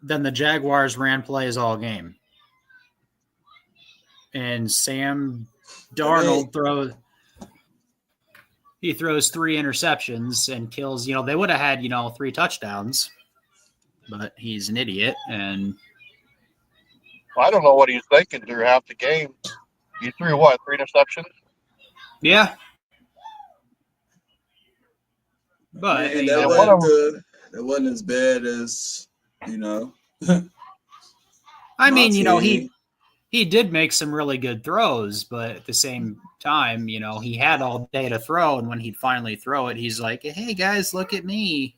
then the Jaguars ran plays all game. And Sam Darnold throws 3 interceptions and kills, they would have had, 3 touchdowns, but he's an idiot. And I don't know what he's thinking through half the game. He threw what, 3 interceptions? Yeah. But man, that wasn't as bad as, I mean, he did make some really good throws, but at the same time, he had all day to throw, and when he'd finally throw it, he's like, "Hey guys, look at me."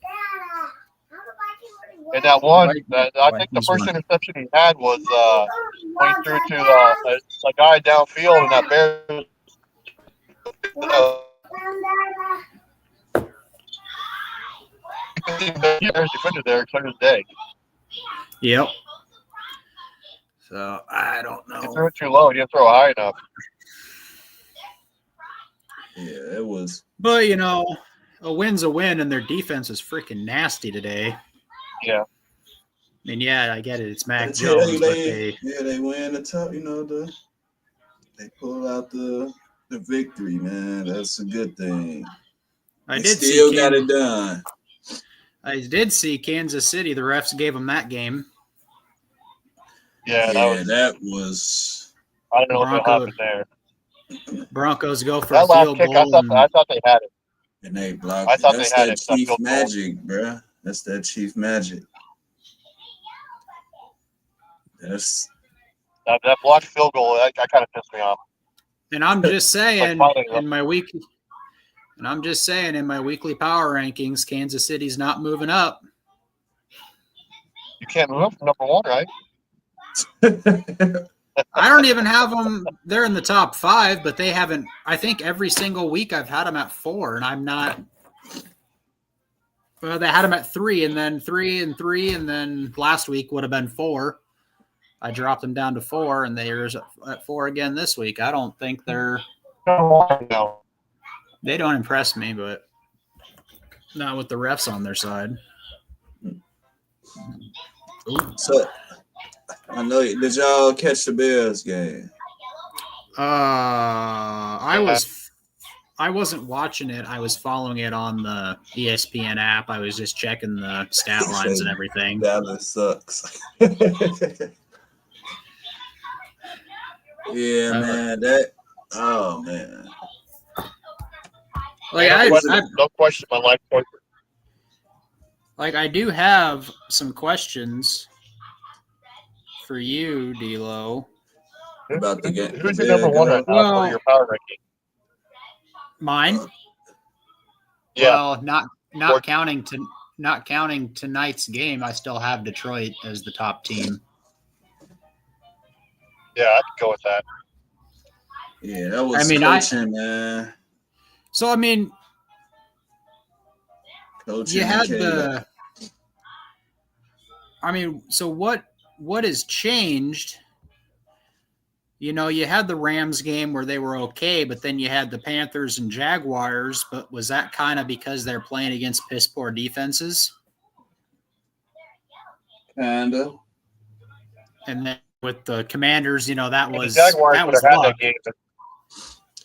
And that one, I think the first interception he had was when he threw to a guy downfield, and that bear. There's defender there, clear as day. Yep. So I don't know. He threw it too low. He didn't throw it high enough. Yeah, it was. But a win's a win, and their defense is freaking nasty today. Yeah. I mean, yeah, I get it. It's Mac Jones, but they win the top. They pull out the victory, man. That's a good thing. They still got it done. I did see Kansas City. The refs gave them that game. Yeah, that was. I don't know what happened there. Broncos go for that a field goal. I thought they had it. And they blocked. I thought That's they had that Chief magic, bro. That's that Chief magic. That's that blocked field goal. That kind of pissed me off. And I'm just saying, in my weekly power rankings, Kansas City's not moving up. You can't move up from number 1, right? I don't even have them. They're in the top 5, but they haven't. I think every single week I've had them at 4, and I'm not. Well, they had them at 3, and then 3 and 3, and then last week would have been 4. I dropped them down to 4, and they're at 4 again this week. I don't think they're. They don't impress me, but not with the refs on their side. So, I know. Did y'all catch the Bears game? I wasn't watching it. I was following it on the ESPN app. I was just checking the stat lines and everything. Dallas sucks. Yeah, man. Oh man. Like no question, my life point. Like I do have some questions for you, D'Lo. About the game. Who's your number 1 right now for your power ranking? Mine? Yeah. Well, not counting tonight's game, I still have Detroit as the top team. Yeah, I could go with that. Yeah, that was coaching, man. So I mean, coaching you had the. I mean, so what has changed? You had the Rams game where they were okay, but then you had the Panthers and Jaguars. But was that kind of because they're playing against piss poor defenses? Kinda. And then with the Commanders, that was the Jaguars that was had luck. that game.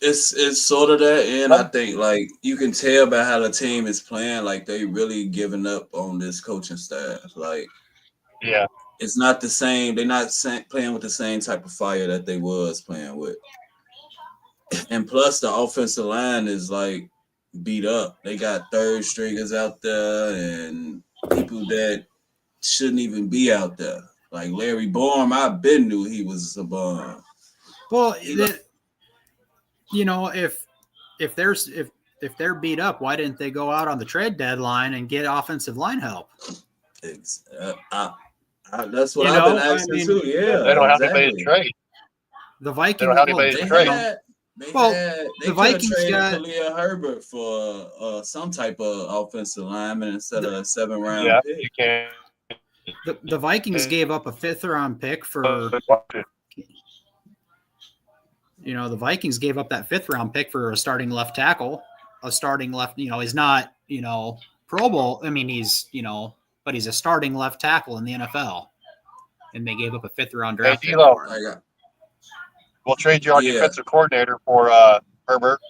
It's sort of that, and I think like you can tell by how the team is playing, like they really giving up on this coaching staff. Like, yeah, it's not the same. They're not playing with the same type of fire that they was playing with. And plus, the offensive line is like beat up. They got third stringers out there and people that shouldn't even be out there. Like Larry Borum, I been knew he was a bum. Well, if they're beat up, why didn't they go out on the trade deadline and get offensive line help? That's what I've been asking too. Yeah, they don't have anybody to trade. The Vikings. They don't have anybody to trade. The Vikings got Khalil Herbert for some type of offensive lineman instead of a 7-round pick. You can. The Vikings gave up a 5th-round pick for. The Vikings gave up that 5th-round pick for a starting left tackle. A starting left, he's not, Pro Bowl. I mean, he's, but he's a starting left tackle in the NFL. and they gave up a 5th-round Hey, draft pick D-Lo, for him. we'll trade you our Yeah. defensive coordinator for Herbert.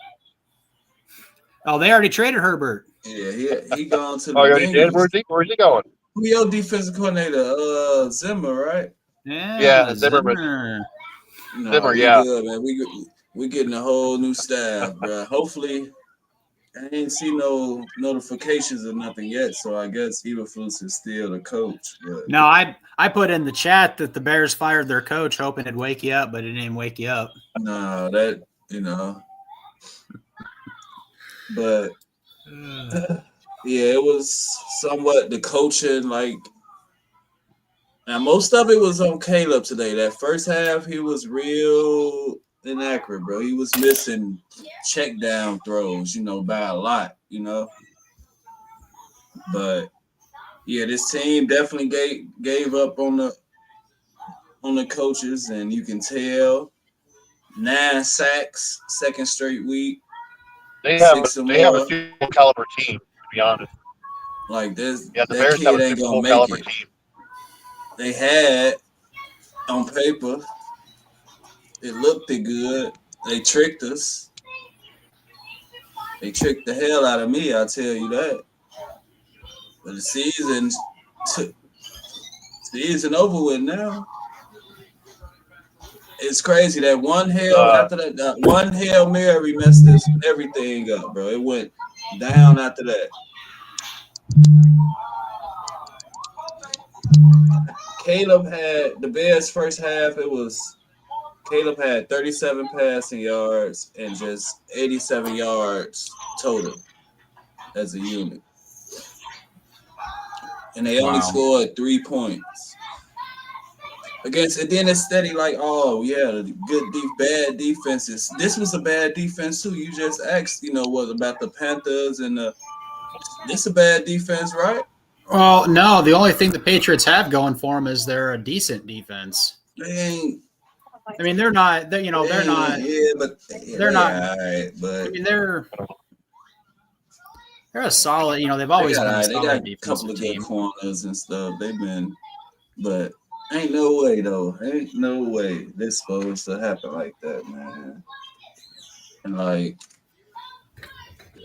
Oh, they already traded Herbert. Yeah, he gone to the Oh, you already did? Bengals. Where's he going? Who your defensive coordinator? Zimmer, right? Yeah, Zimmerman. No, Zimmer, we yeah. good, man. We getting a whole new staff, bro. Hopefully, I ain't see no notifications or nothing yet, so I guess Eberflus is still the coach. But No, I put in the chat that the Bears fired their coach, hoping it'd wake you up, but it didn't wake you up. no, that but yeah, it was somewhat the coaching, like. Now, most of it was on Caleb today. That first half, he was real inaccurate, bro. He was missing check down throws, by a lot, But yeah, this team definitely gave up on the coaches, and you can tell 9 sacks, second straight week. They have a Super caliber team, to be honest. Like this, Yeah, the that Bears kid have a ain't gonna make caliber it. team. They had on paper, it looked good. They tricked us. They tricked the hell out of me, I'll tell you that. But the season over with now. It's crazy that one after that one Hail Mary messed everything up, bro. It went down after that. Caleb had the Bears' first half. Caleb had 37 passing yards and just 87 yards total as a unit. And they only scored 3 points. And then it's steady like, oh, yeah, bad defenses. This was a bad defense, too. You just asked, what about the Panthers and this a bad defense, right? Well, no, the only thing the Patriots have going for them is they're a decent defense. They're not. They're All right, but they're a solid. They've always been a solid they got defensive a couple of team. good corners and stuff. They've been, but ain't no way though. Ain't no way this supposed to happen like that, man. And like,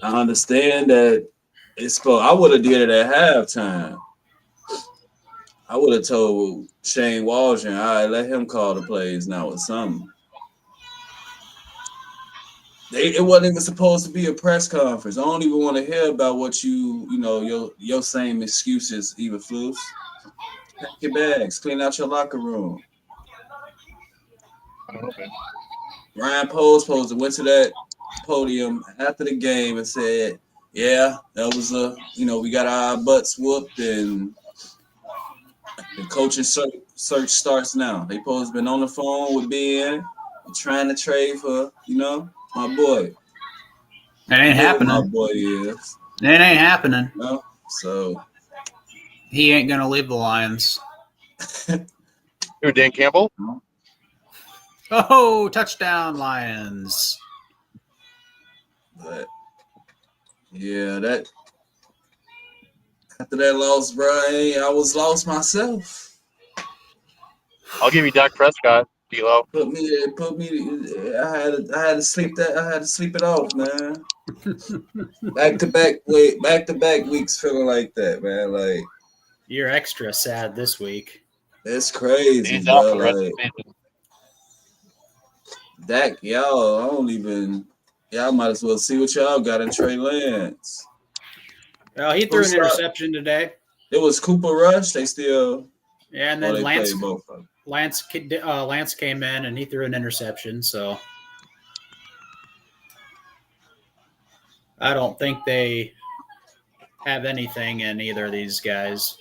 I understand that I would have did it at halftime. I would have told Shane Waldron, all right, let him call the plays now or something. It wasn't even supposed to be a press conference. I don't even want to hear about what your same excuses, Eberflus. Pack your bags, clean out your locker room. Ryan Poles went to that podium after the game and said, yeah, that was we got our butts whooped and the coaching search starts now. They supposed to been on the phone with Ben, trying to trade for, my boy. It ain't happening. My boy is. It ain't happening. No, so he ain't gonna leave the Lions. Who, Dan Campbell? Oh, touchdown, Lions! But yeah, that after that loss, bro, I was lost myself. I'll give you Dak Prescott. D-Lo. Put me. I had to sleep that. I had to sleep it off, man. back to back weeks feeling like that, man. Like you're extra sad this week. It's crazy, He's bro. out for the rest of the season. Dak, y'all might as well see what y'all got in Trey Lance. Well, he threw an interception today. It was Cooper Rush. They still. Yeah, and then Lance both of them. Lance came in and he threw an interception. So I don't think they have anything in either of these guys.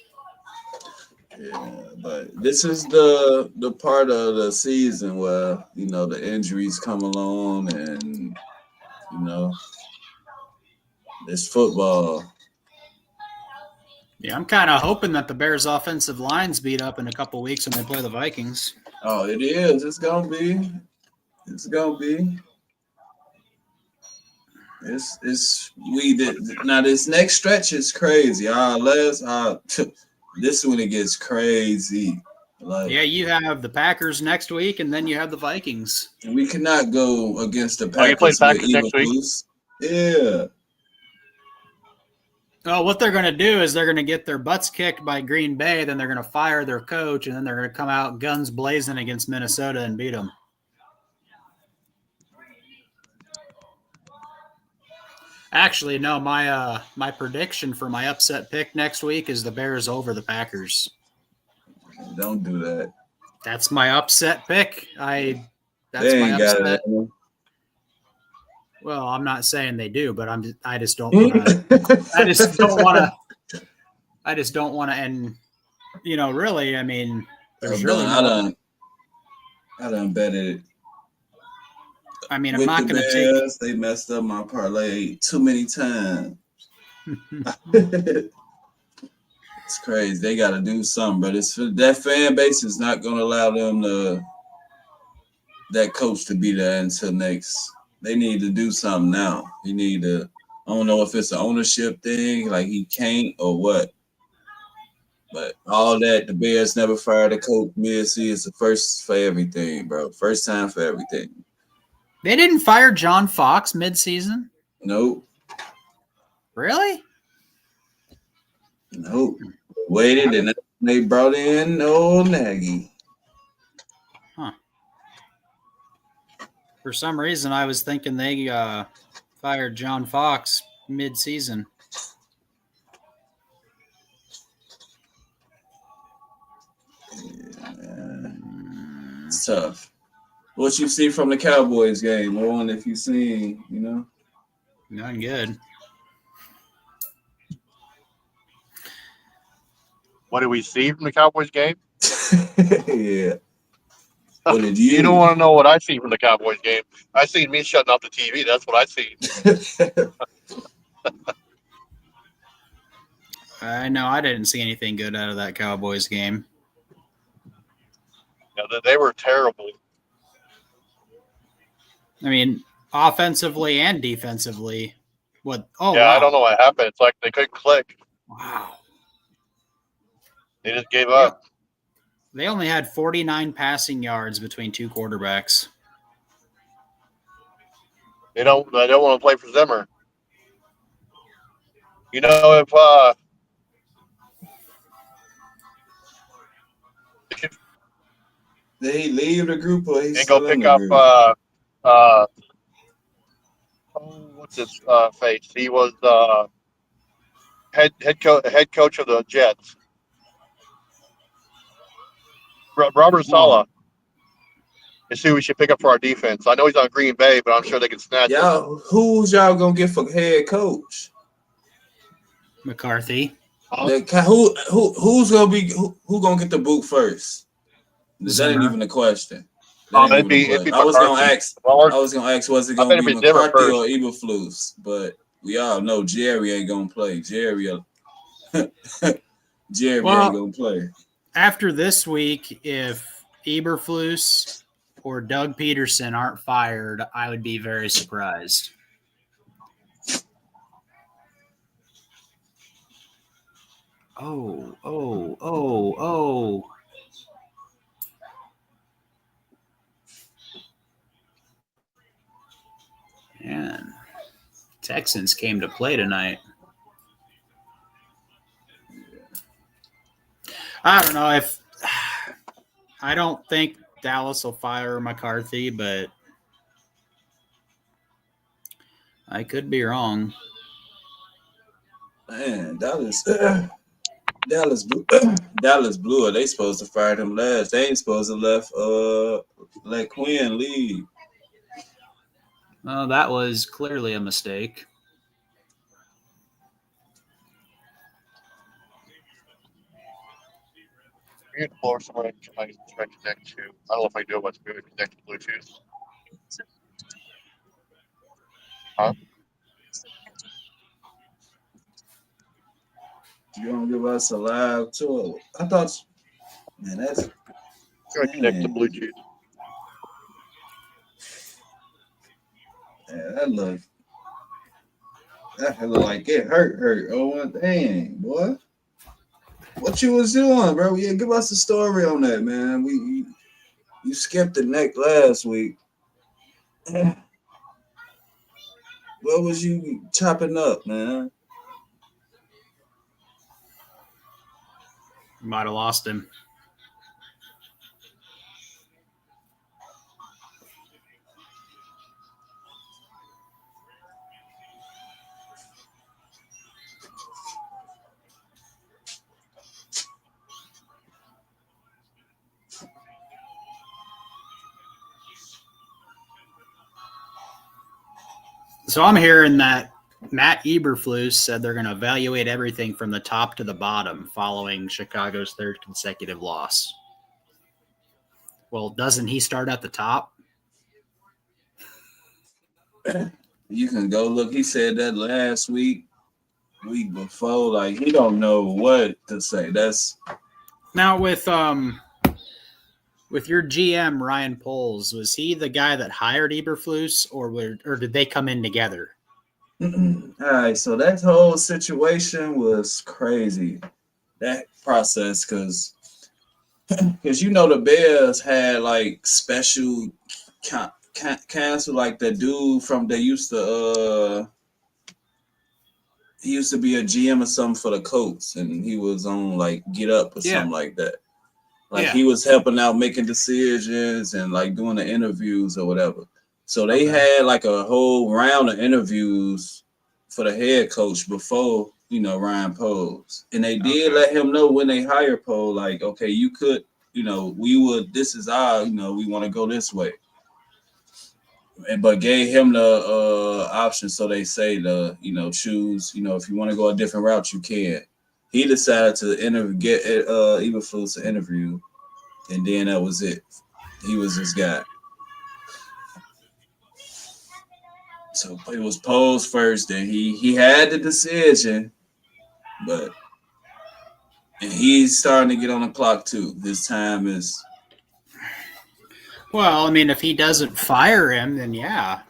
Yeah, but this is the part of the season where the injuries come along and it's football. Yeah, I'm kind of hoping that the Bears' offensive line's beat up in a couple weeks when they play the Vikings. Oh, it is. It's gonna be. Now this next stretch is crazy. This is when it gets crazy. Like, Yeah, you have the Packers next week, and then you have the Vikings. and we cannot go against the Oh, you play Packers the with Packers next week? Eberflus. Yeah. Oh, what they're going to do is they're going to get their butts kicked by Green Bay, then they're going to fire their coach, and then they're going to come out guns blazing against Minnesota and beat them. Actually, no, my prediction for my upset pick next week is the Bears over the Packers. Don't do that. That's my upset pick. That's They my ain't got upset. it. Well, I'm not saying they do, but I just don't want to. I just don't want to. And really, I mean, there's really no. I done betted it. I mean, I'm With not the going to Bears, they messed up my parlay too many times. take. It's crazy. They got to do something, but that fan base is not going to allow them that coach to be there until next. They need to do something now. He need to. I don't know if it's an ownership thing, like he can't or what. But all that, the Bears never fired a coach mid-season. It's the first for everything, bro. First time for everything. They didn't fire John Fox mid-season? Nope. Really? Nope. Waited and they brought in old Nagy. Huh. For some reason, I was thinking they fired John Fox mid-season. Yeah, it's tough. What you see from the Cowboys game, or if you seen, Not good. What did we see from the Cowboys game? Yeah. What did you? You don't want to know what I see from the Cowboys game. I seen me shutting off the TV. That's what I seen. I know I didn't see anything good out of that Cowboys game. Yeah, they were terrible. I mean, offensively and defensively. What? Oh, yeah, wow. I don't know what happened. It's like they couldn't click. Wow. They just gave up. They only had 49 passing yards between two quarterbacks. They don't want to play for Zimmer. If did he leave the group or he's they still go in pick the up group? what's his face? He was head coach of the Jets. Robert Saleh is who we should pick up for our defense. I know he's on Green Bay, but I'm sure they can snatch him. Who's y'all gonna get for head coach? McCarthy. Who's gonna be who gonna get the boot first? That ain't even a question. It'd be I was gonna ask. Was it gonna be McCarthy or Eberflus? But we all know Jerry ain't gonna play. Jerry ain't gonna play. After this week, if Eberflus or Doug Peterson aren't fired, I would be very surprised. Oh. Man, Texans came to play tonight. I don't know I don't think Dallas will fire McCarthy, but I could be wrong. Man, Dallas blew it. They supposed to fire him last. They ain't supposed to let Quinn leave. Well, that was clearly a mistake. You're in the floor somewhere I can try to connect to. I don't know if I do it, but it's maybe connect to Bluetooth. Huh? You gonna give us a live tour? I thought, man, that's Try to connect to Bluetooth. Yeah, that look like it hurt. Oh, dang, boy. What you was doing, bro? Yeah, give us a story on that, man. You skipped the neck last week. What was you chopping up, man? Might have lost him. So I'm hearing that Matt Eberflus said they're going to evaluate everything from the top to the bottom following Chicago's third consecutive loss. Well, doesn't he start at the top? You can go look. He said that last week before. Like, he don't know what to say. That's now with your GM Ryan Poles. Was he the guy that hired Eberflus, or did they come in together? all right. So that whole situation was crazy. That process, because the Bears had like special cancel, like the dude from they used to he used to be a GM or something for the Colts, and he was on like Get Up or something like that. Like he was helping out making decisions and like doing the interviews or whatever. So they had like a whole round of interviews for the head coach before, Ryan Poles. And they did let him know when they hired Poles, like, okay, you could, this is our, we want to go this way. But gave him the option. So they say choose, if you want to go a different route, you can. He decided to get Eberflus to interview, and then that was it. He was this guy. So it was Poles first, and he had the decision, and he's starting to get on the clock too. His time is. Well, I mean, if he doesn't fire him, then yeah.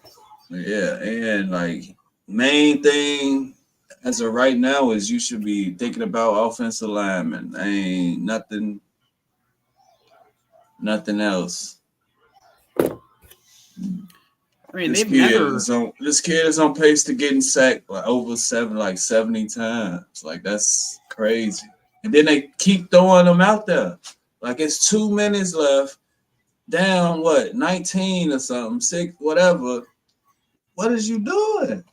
Yeah, and like main thing as of right now is you should be thinking about offensive linemen. Ain't nothing else. I mean, this kid is on pace to getting sacked like over 70 times. Like, that's crazy. And then they keep throwing them out there. Like, it's 2 minutes left, down 19 or something, 6, whatever. What is you doing?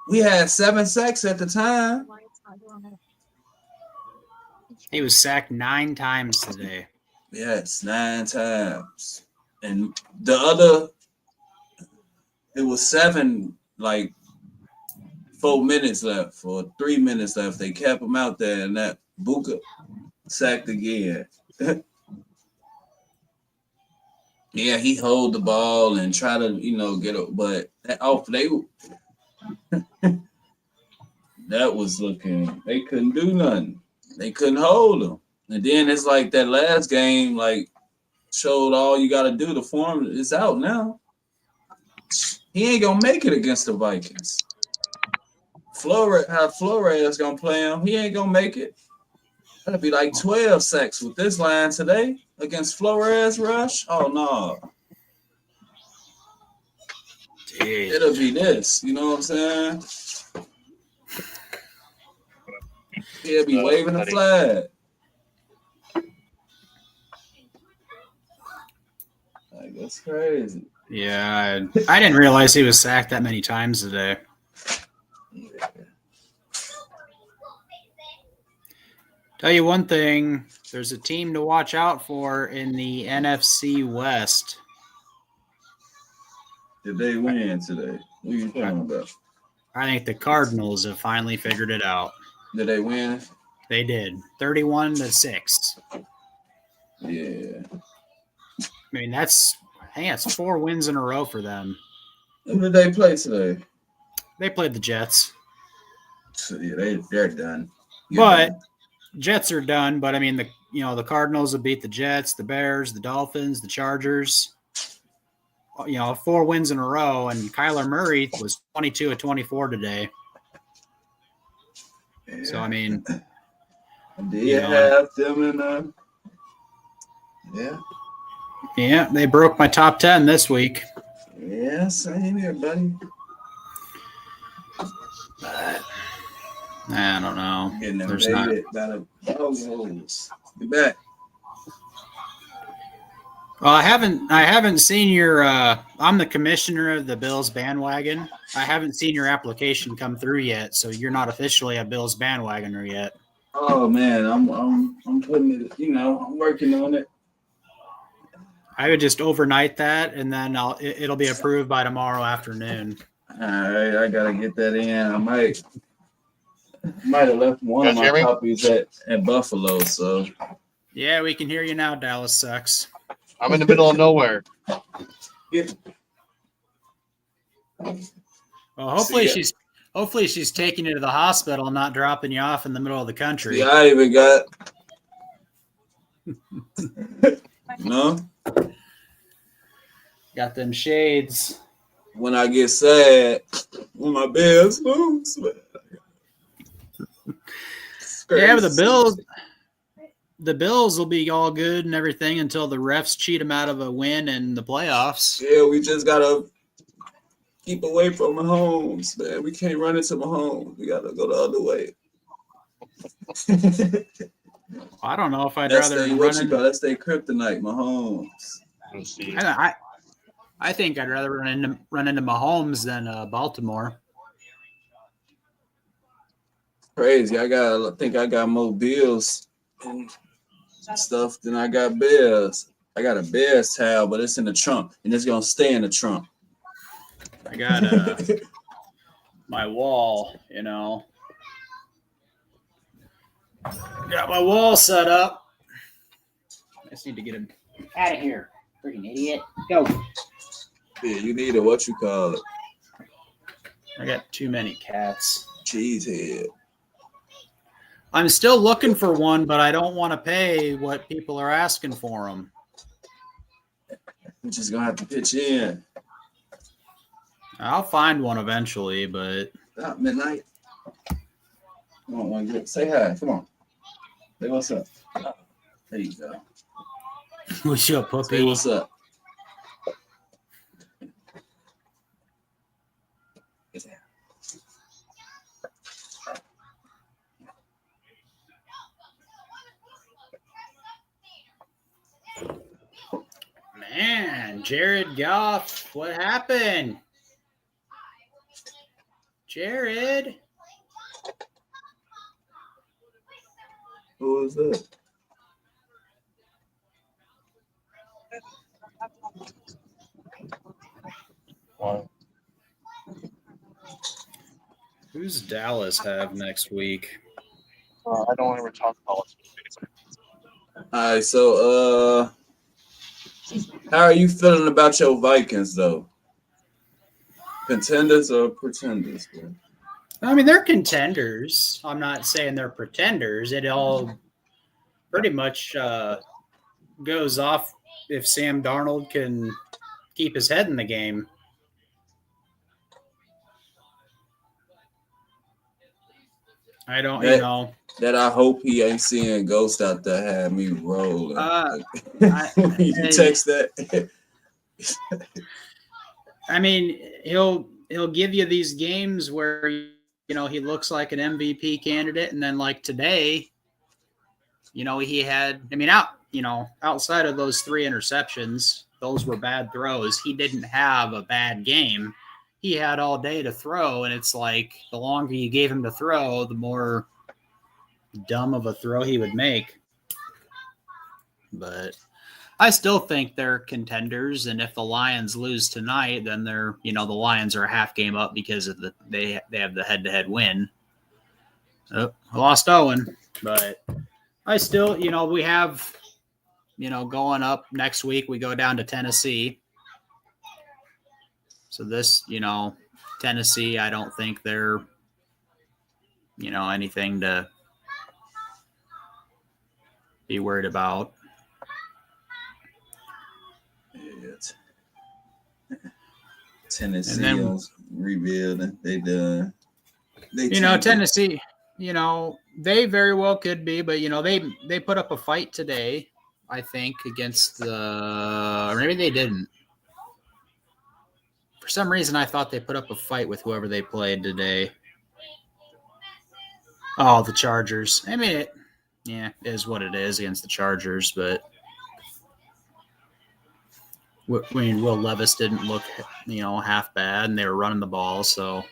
We had 7 sacks at the time. He was sacked 9 times today. Yes, 9 times. And the other, it was 7, 4 minutes left or 3 minutes left. They kept him out there, and that Buka sacked again. Yeah, he hold the ball and try to, get it, but that was looking. They couldn't do nothing. They couldn't hold him. And then it's like that last game, showed all you got to do. The form is out now. He ain't gonna make it against the Vikings. Flores gonna play him. He ain't gonna make it. That'll be 12 sacks with this line today against Flores rush. Oh no. Dude. It'll be this. You know what I'm saying? He'll be waving the flag. That's crazy. Yeah, I didn't realize he was sacked that many times today. Yeah. Tell you one thing, there's a team to watch out for in the NFC West. Did they win today? What are you talking about? I think the Cardinals have finally figured it out. Did they win? They did. 31-6. Yeah. I mean, that's 4 wins in a row for them. Who did they play today? They played the Jets. So, yeah, they're done. Jets are done, but I mean, the Cardinals have beat the Jets, the Bears, the Dolphins, the Chargers. 4 wins in a row, and Kyler Murray was 22 of 24 today. Yeah. So I mean, Do you have them in yeah. Yeah, they broke my top 10 this week. Yeah, same here, buddy. But I don't know. Getting There's not. invaded by the doggos. Get back. Well, I haven't seen your. I'm the commissioner of the Bills bandwagon. I haven't seen your application come through yet, so you're not officially a Bills bandwagoner yet. Oh man, I'm putting it. I'm working on it. I would just overnight that, and then it'll be approved by tomorrow afternoon. All right, I gotta get that in. I might have left one of my copies at Buffalo. So yeah, we can hear you now. Dallas sucks. I'm in the middle of nowhere. Well, hopefully she's taking you to the hospital and not dropping you off in the middle of the country. Yeah, I even got no. Got them shades. When I get sad, when my Bears lose, yeah, but the Bills will be all good and everything until the refs cheat them out of a win in the playoffs. Yeah, we just gotta keep away from Mahomes, man. We can't run into Mahomes. We gotta go the other way. I don't know if I'd rather That's their kryptonite, Mahomes. I think I'd rather run into Mahomes than Baltimore. Crazy. I think I got more Bills and stuff than I got Bears. I got a Bears towel, but it's in the trunk, and it's gonna stay in the trunk. I got my wall, Got my wall set up. I just need to get him out of here. Freaking idiot. Go. Yeah, you need what you call it. I got too many cats. Cheesehead. I'm still looking for one, but I don't want to pay what people are asking for them. We're just going to have to pitch in. I'll find one eventually, but... About midnight. Come on, one good. Say hi. Come on. Say what's up. There you go. What's up, puppy? Say what's up. Man, Jared Goff, what happened? Jared? Who is that? Wow. Who's Dallas have next week? I don't ever talk politics. All right, so how are you feeling about your Vikings though? Contenders or pretenders? Bro? I mean, they're contenders. I'm not saying they're pretenders. It all pretty much goes off if Sam Darnold can keep his head in the game. I don't, That I hope he ain't seeing ghosts out there had me rolling. You text that. I mean, he'll give you these games where he looks like an MVP candidate, and then like today, he had. I mean, outside of those 3 interceptions, those were bad throws. He didn't have a bad game. He had all day to throw, and it's like the longer you gave him to throw, the more dumb of a throw he would make. But I still think they're contenders, and if the Lions lose tonight, then they're the Lions are a half game up because of they have the head-to-head win. Oh, I lost Owen, but I still we have going up next week. We go down to Tennessee. So this, Tennessee, I don't think they're, anything to be worried about. Tennessee rebuilding. They done. Tennessee. they very well could be, but they put up a fight today, I think, against or maybe they didn't. For some reason, I thought they put up a fight with whoever they played today. Oh, the Chargers. I mean, it is what it is against the Chargers, but Will Levis didn't look, half bad, and they were running the ball, so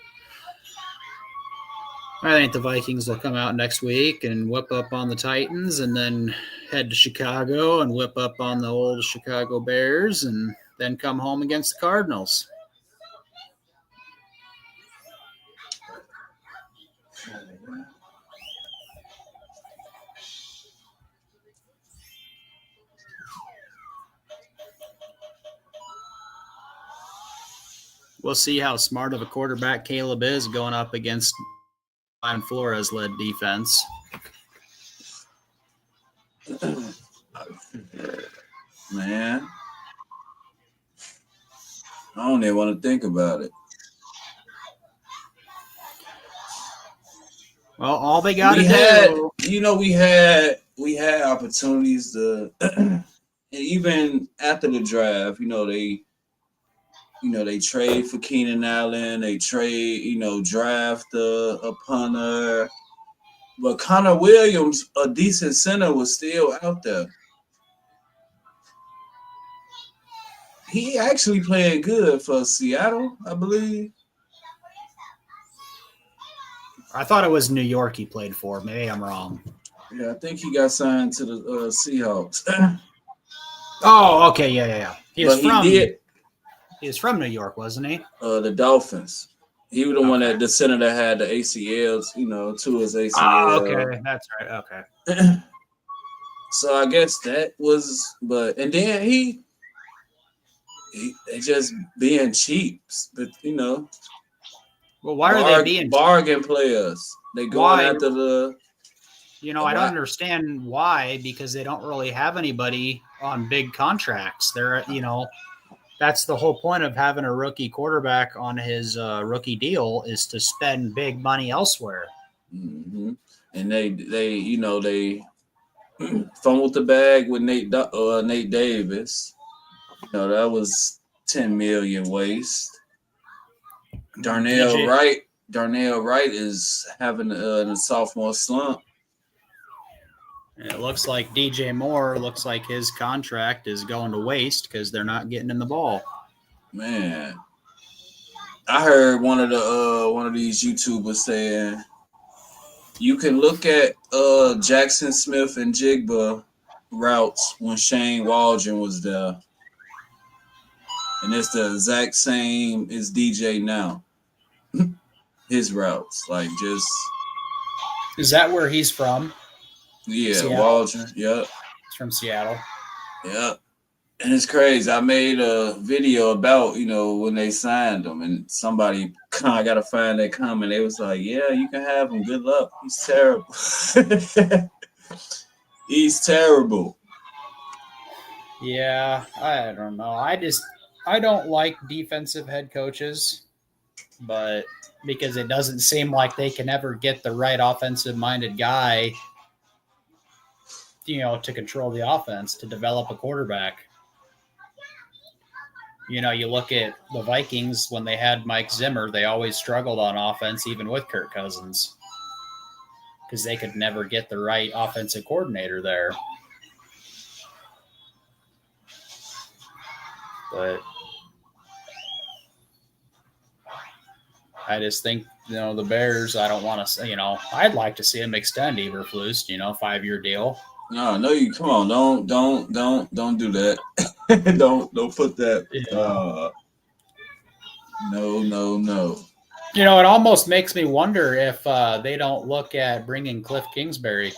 I think the Vikings will come out next week and whip up on the Titans and then head to Chicago and whip up on the old Chicago Bears and then come home against the Cardinals. We'll see how smart of a quarterback Caleb is going up against Brian Flores-led defense. Man, I don't even want to think about it. Well, all they got to do, we had opportunities to, and even after the draft, they trade for Keenan Allen, they trade, draft a punter, but Connor Williams, a decent center, was still out there. He actually playing good for Seattle, I believe. I thought it was New York he played for. Maybe I'm wrong. Yeah, I think he got signed to the Seahawks. Oh, okay, yeah. He was from New York, wasn't he? The Dolphins. He was the one the center that had the ACLs, to his ACL. Oh, okay, that's right. Okay. So I guess that was, and then he just being cheap, but Well, why are they being bargain players? They going after the. I don't understand why, because they don't really have anybody on big contracts. They're, that's the whole point of having a rookie quarterback on his rookie deal is to spend big money elsewhere. Mm-hmm. And they fumbled the bag with Nate Davis. That was $10 million waste. Darnell Wright is having a sophomore slump. And it looks like DJ Moore looks like his contract is going to waste because they're not getting in the ball. Man, I heard one of these YouTubers saying you can look at Jackson Smith and Jigba routes when Shane Waldron was there, and it's the exact same as DJ now. His routes, Is that where he's from? Yeah, Seattle. Waldron. Yep. He's from Seattle. Yep. And it's crazy. I made a video about, when they signed him, and somebody, I got to find that comment. They was like, yeah, you can have him. Good luck. He's terrible. He's terrible. Yeah, I don't know. I don't like defensive head coaches, but because it doesn't seem like they can ever get the right offensive-minded guy to control the offense, to develop a quarterback. You look at the Vikings when they had Mike Zimmer, they always struggled on offense, even with Kirk Cousins, because they could never get the right offensive coordinator there. But I just think, the Bears, I don't want to, I'd like to see them extend Eberflus, 5-year deal. No, come on, don't do that. don't put that. Yeah. No. It almost makes me wonder if they don't look at bringing Cliff Kingsbury.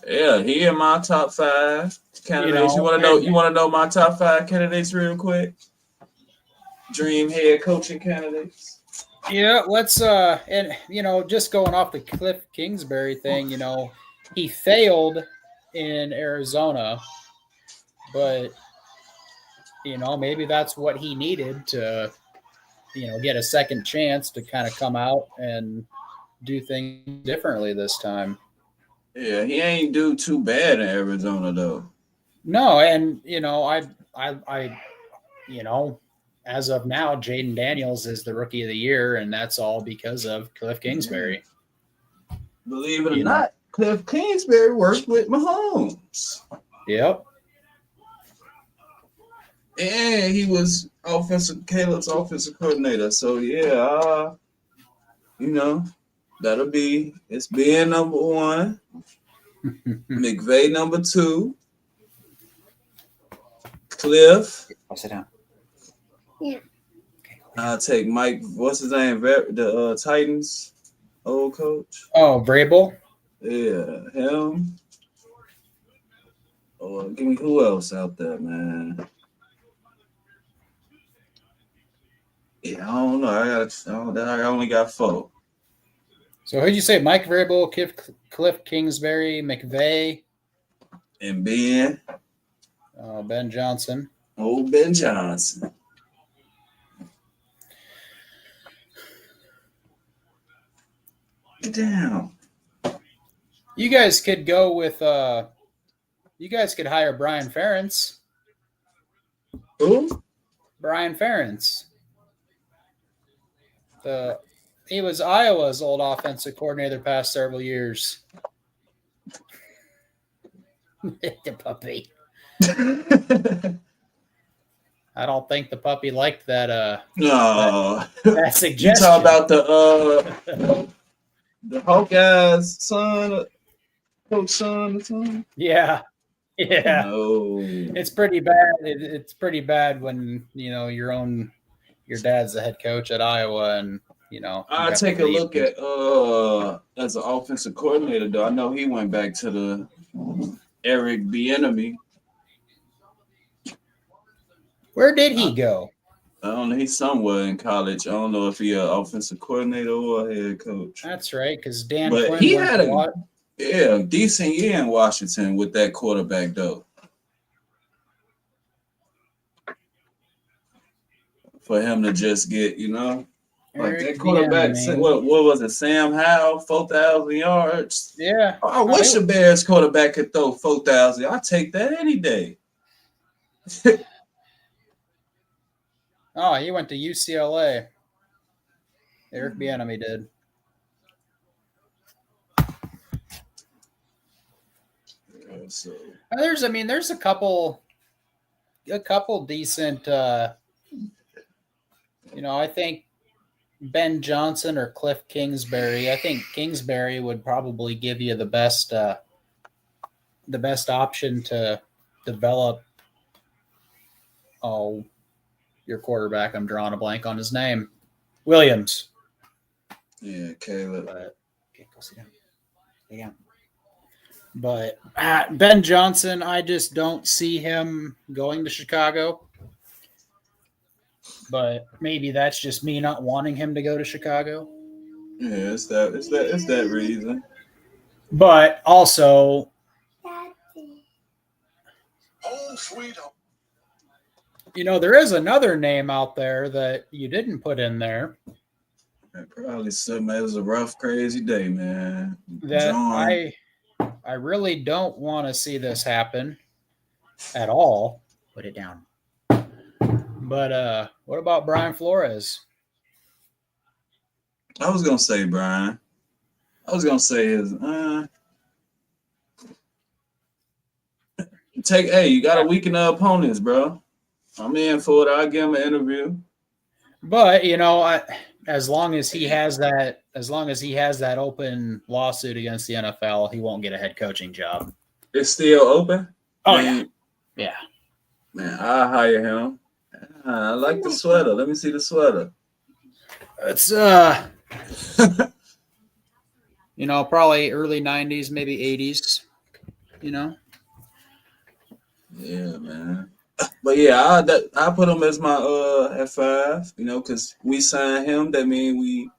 Yeah, he in my top 5 candidates. You want to know my top 5 candidates real quick? Dream head coaching candidates. Yeah, let's and just going off the Cliff Kingsbury thing, he failed in Arizona, but maybe that's what he needed to get a second chance to kind of come out and do things differently this time. Yeah, he ain't do too bad in Arizona though. No, and as of now, Jaden Daniels is the rookie of the year, and that's all because of Cliff Kingsbury. Believe it or not, Cliff Kingsbury worked with Mahomes. Yep. And he was Caleb's offensive coordinator. So yeah, that'll be it's being number 1, McVay number 2, Cliff. I'll sit down. Yeah. I'll take Mike. What's his name? The Titans old coach. Oh, Vrabel. Yeah, him. Oh, give me who else out there, man. Yeah, I don't know. I only got 4. So who'd you say? Mike Vrabel, Cliff Kingsbury, McVay, And Ben. Ben Johnson. Old Ben Johnson. Get down. You guys could go with. You guys could hire Brian Ferentz. Who? Brian Ferentz. He was Iowa's old offensive coordinator the past several years. The puppy. I don't think the puppy liked that. No. That You suggestion. talk about the Hawkeye's son, coach son or something? Yeah. No. It's pretty bad. It's pretty bad when your dad's the head coach at Iowa, and I'll take a look at as an offensive coordinator though. I know he went back to the Eric Bieniemy. Where did he go? I don't know. He's somewhere in college. I don't know if he's an offensive coordinator or a head coach. That's right, because Dan But Quinn he went had to a what? decent year in Washington with that quarterback though. For him to just get, like Eric that quarterback. Bieniemy. What was it? Sam Howell, 4,000 yards. Yeah. I wish the Bears quarterback could throw 4,000. I'll take that any day. Oh, he went to UCLA. Eric Bieniemy did. So There's a couple decent. I think Ben Johnson or Cliff Kingsbury. I think Kingsbury would probably give you the best option to develop. Oh, your quarterback. I'm drawing a blank on his name. Williams. Yeah, Caleb. Okay, go sit down. Yeah. But Ben Johnson, I just don't see him going to Chicago. But maybe that's just me not wanting him to go to Chicago. Yeah, it's that reason. But also, Oh, sweet. there is another name out there that you didn't put in there Probably something. It was a rough, crazy day, man. that John. I really don't want to see this happen at all. Put it down. But what about Brian Flores? I was gonna say Brian. I was gonna say his. You got to weaken the opponents, bro. I'm in for it. I'll give him an interview. But as long as he has that open lawsuit against the NFL, he won't get a head coaching job. It's still open. Oh, man, yeah. Man, I'll hire him. I like the sweater. Let me see the sweater. It's probably early 90s, maybe 80s. Yeah, man. But yeah, I put him as my F5, because we signed him. That means we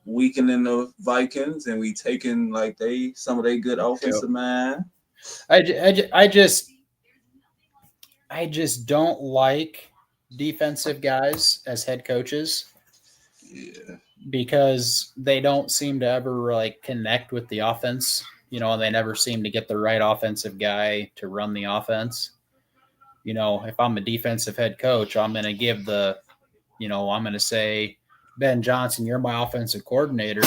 weakening the Vikings and we taking some of their good offensive mind. I just don't like defensive guys as head coaches. Yeah. because they don't seem to ever like connect with the offense. You know, they never seem to get the right offensive guy to run the offense. You know, if I'm a defensive head coach, I'm going to give I'm going to say, Ben Johnson, you're my offensive coordinator.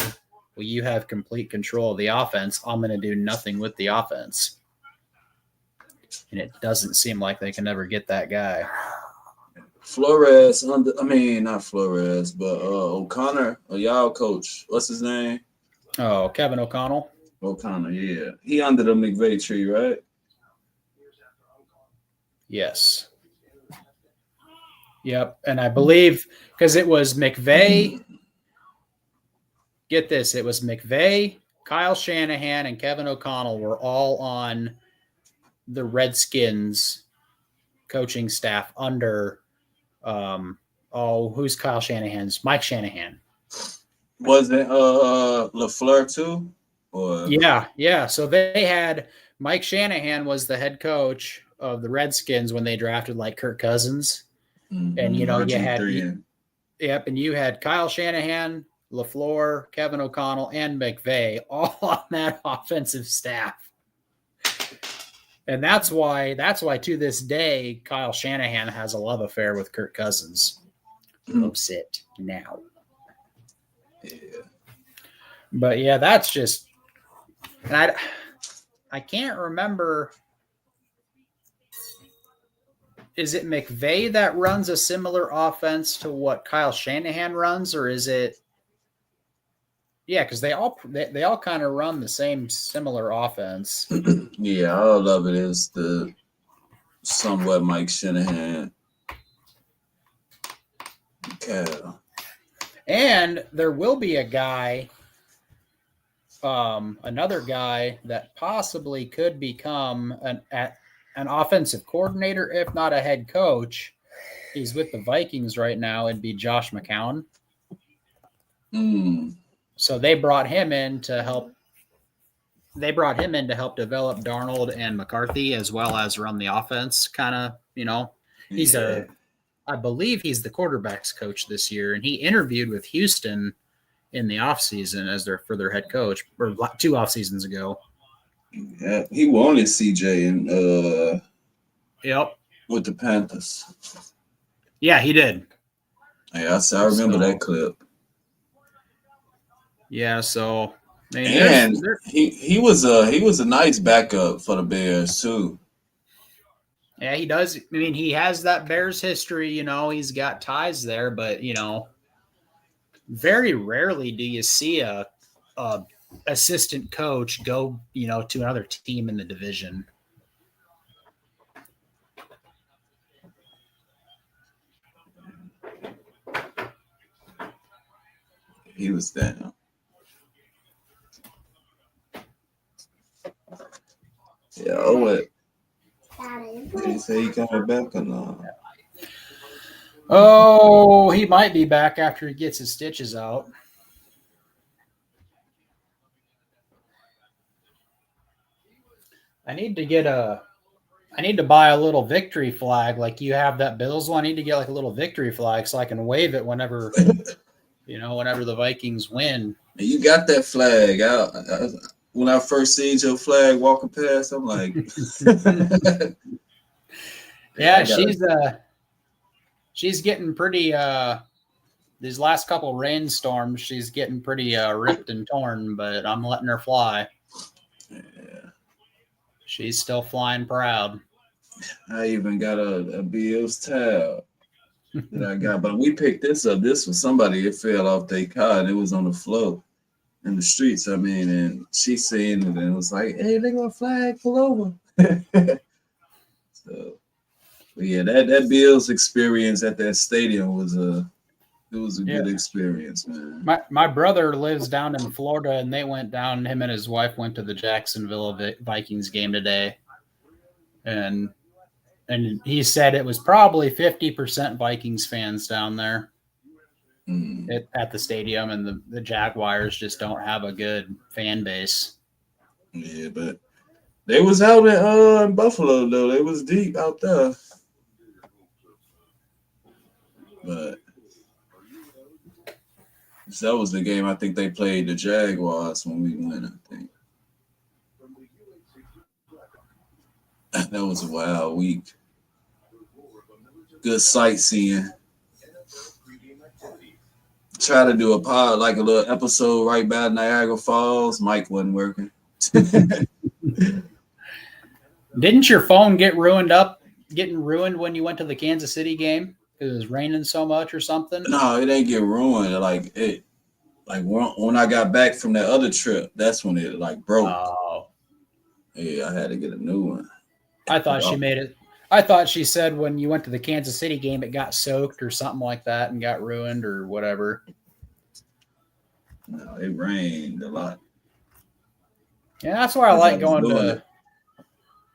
Well, you have complete control of the offense. I'm going to do nothing with the offense. And it doesn't seem like they can ever get that guy. Flores, not Flores, but O'Connor, y'all coach. What's his name? Oh, Kevin O'Connell. O'Connor, yeah. He under the McVay tree, right? Yes. Yep. And I believe because it was McVay. Get this. It was McVay, Kyle Shanahan, and Kevin O'Connell were all on the Redskins coaching staff under who's Kyle Shanahan's? Mike Shanahan. Was it LaFleur too? Or Yeah. So they had Mike Shanahan was the head coach of the Redskins when they drafted like Kirk Cousins. And you know, and you had Kyle Shanahan, LaFleur, Kevin O'Connell, and McVay all on that offensive staff. And that's why to this day, Kyle Shanahan has a love affair with Kirk Cousins. Upset now. Yeah. But yeah, that's just, and I can't remember. Is it McVay that runs a similar offense to what Kyle Shanahan runs, or is it? Yeah, because they all kind of run the same similar offense. Yeah, all of it is the somewhat Mike Shanahan. Okay. And there will be a guy, another guy that possibly could become an offensive coordinator, if not a head coach. He's with the Vikings right now. It'd be Josh McCown. So they brought him in to help. They brought him in to help develop Darnold and McCarthy as well as run the offense. Kind of, you know, I believe he's the quarterback's coach this year, and he interviewed with Houston in the offseason as for their head coach, or 2 off seasons ago. Yeah, he wanted CJ and Yep, with the Panthers. Yeah, he did. Yeah, I remember that clip. Yeah, so I mean, and he was a nice backup for the Bears too. Yeah, he does. I mean, he has that Bears history, you know, he's got ties there, but you know, very rarely do you see a assistant coach go, you know, to another team in the division. He was down. Yeah, what? Did he say he coming back or not? Oh, he might be back after he gets his stitches out. I need to buy a little victory flag like you have that Bills one. I need to get like a little victory flag so I can wave it whenever, you know, whenever the Vikings win. You got that flag out. When I first seen your flag walking past, I'm like, yeah, she's getting pretty. These last couple rainstorms, she's getting pretty ripped and torn, but I'm letting her fly. Yeah. She's still flying proud. I even got a Bills towel that I got, but we picked this up. This was somebody that fell off their car and it was on the floor in the streets. I mean, and she seen it and was like, "Hey, they got a flag, pull over." So, but yeah, that Bills experience at that stadium was a good experience, man. My brother lives down in Florida, and they went down. Him and his wife went to the Jacksonville Vikings game today, and he said it was probably 50% Vikings fans down there at the stadium, and the Jaguars just don't have a good fan base. Yeah, but they was out in Buffalo though. They was deep out there, but. So that was the game I think they played the Jaguars when we went, I think. That was a wild week. Good sightseeing. Try to do a pod, like a little episode right by Niagara Falls. Mike wasn't working. Didn't your phone getting ruined when you went to the Kansas City game? It was raining so much or something? No, it ain't get ruined. Like when I got back from that other trip, that's when it like broke. Oh. Yeah, I had to get a new one. I thought she made it. I thought she said when you went to the Kansas City game, it got soaked or something like that and got ruined or whatever. No, it rained a lot. Yeah, that's why I like going to.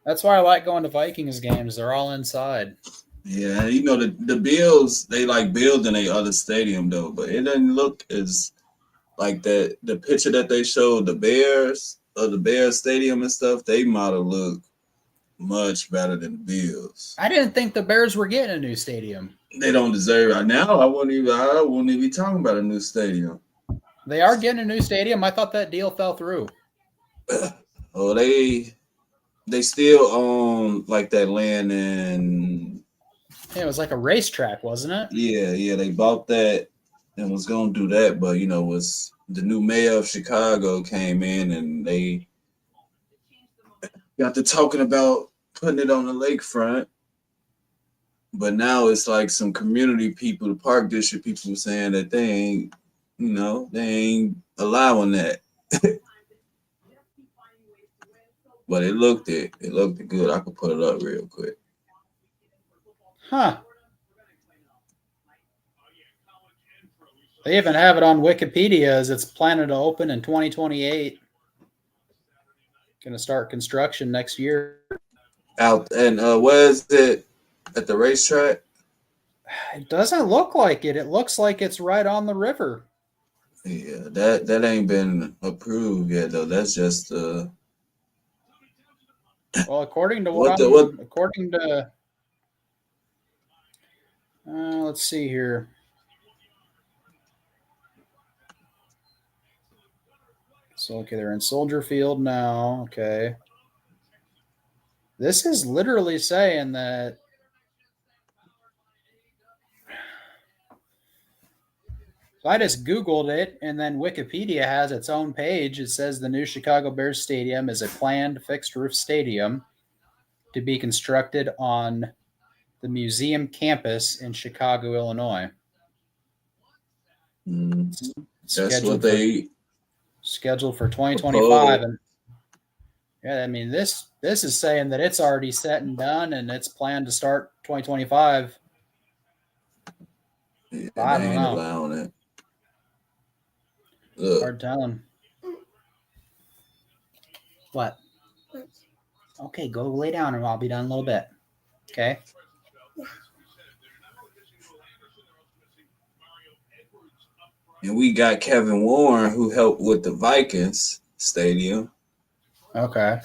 That's why I like going to Vikings games. They're all inside. Yeah, you know the Bills, they like building a other stadium though, but it doesn't look as like that. The picture that they showed the Bears of the Bears stadium and stuff, they might have looked much better than the Bills. I didn't think the Bears were getting a new stadium. They don't deserve it. Now I wouldn't even be talking about a new stadium. They are getting a new stadium. I thought that deal fell through. Oh, they still own like that land and Yeah, it was like a racetrack, wasn't it? yeah, they bought that and was gonna do that, but was the new mayor of Chicago came in and they got to talking about putting it on the lakefront. But now it's like some community people, the park district people saying that they ain't allowing that. But it looked good. I could put it up real quick. Huh. They even have it on Wikipedia as it's planning to open in 2028. Going to start construction next year. Out and where is it? At the racetrack? It doesn't look like it. It looks like it's right on the river. Yeah, that ain't been approved yet though. That's just well, according to let's see here. So okay, they're in Soldier Field now. Okay. This is literally saying that so I just Googled it, and then Wikipedia has its own page. It says the new Chicago Bears Stadium is a planned fixed-roof stadium to be constructed on the museum campus in Chicago, Illinois. That's what they scheduled for 2025. And yeah, I mean this is saying that it's already set and done, and it's planned to start 2025. Yeah, I don't know. Allowing it. Hard telling. What? Okay, go lay down and I'll be done in a little bit. Okay? And we got Kevin Warren who helped with the Vikings stadium. Okay.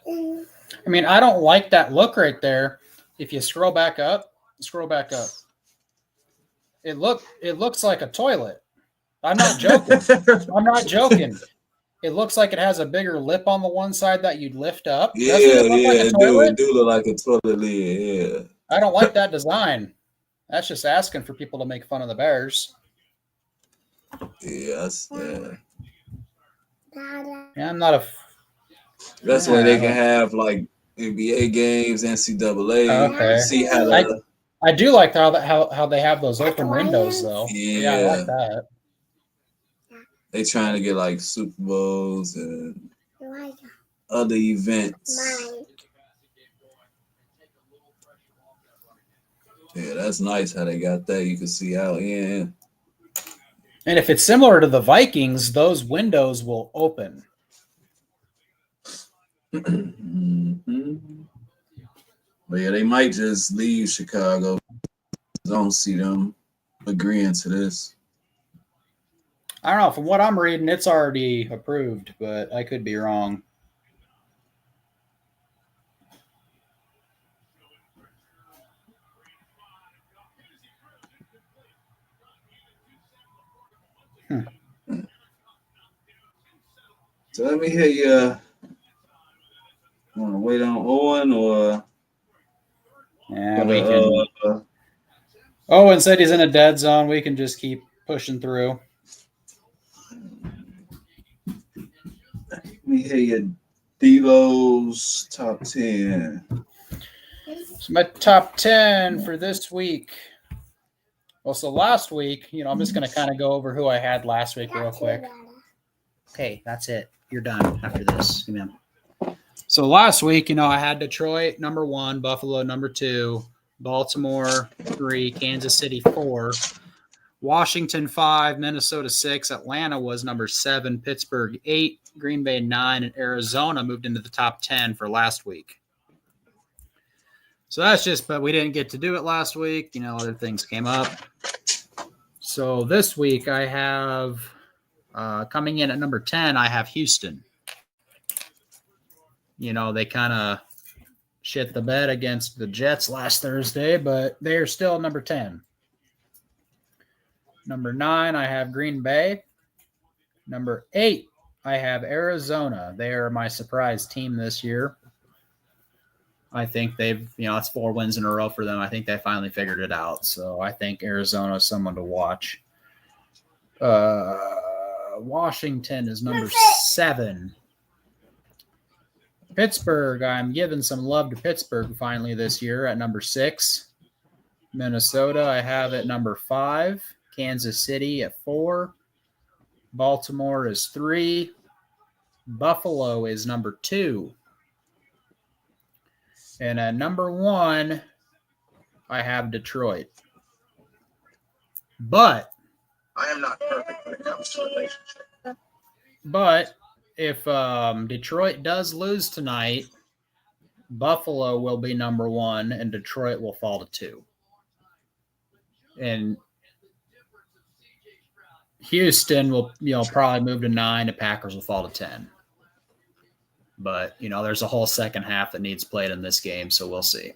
I mean, I don't like that look right there. If you scroll back up. It looks like a toilet. I'm not joking. It looks like it has a bigger lip on the one side that you'd lift up. Yeah, it do look like a toilet lid, yeah. I don't like that design. That's just asking for people to make fun of the Bears. Yes, yeah. Yeah, I'm not a. That's why they can have like NBA games, NCAA. Okay. See how I do like how they have those open windows though. Yeah, I like that. They trying to get like Super Bowls and other events. Yeah, that's nice how they got that. You can see out in. And if it's similar to the Vikings, those windows will open. Mm-hmm. But yeah, they might just leave Chicago. I don't see them agreeing to this. I don't know. From what I'm reading, it's already approved, but I could be wrong. So let me hear you. Want to wait on Owen or? Yeah, we can. Owen said he's in a dead zone. We can just keep pushing through. Let me hear you. Delo's top 10. So my top 10 for this week. Well, so last week, I'm just going to kind of go over who I had last week real quick. Okay, that's it. You're done after this. Amen. So last week, I had Detroit number 1, Buffalo number 2, Baltimore 3, Kansas City 4, Washington 5, Minnesota 6, Atlanta was number 7, Pittsburgh 8, Green Bay 9, and Arizona moved into the top 10 for last week. So that's but we didn't get to do it last week. Other things came up. So this week I have coming in at number 10, I have Houston. They kind of shit the bed against the Jets last Thursday, but they are still number 10. Number 9, I have Green Bay. Number 8, I have Arizona. They are my surprise team this year. I think they've, it's 4 wins in a row for them. I think they finally figured it out. So I think Arizona is someone to watch. Washington is number 7. Pittsburgh, I'm giving some love to Pittsburgh finally this year at number 6. Minnesota, I have at number 5. Kansas City at 4. Baltimore is 3. Buffalo is number 2. And at number 1, I have Detroit. But I am not perfect when it comes to relationships. But if Detroit does lose tonight, Buffalo will be number 1 and Detroit will fall to 2. And Houston will, probably move to 9. The Packers will fall to 10. But, there's a whole second half that needs played in this game, so we'll see.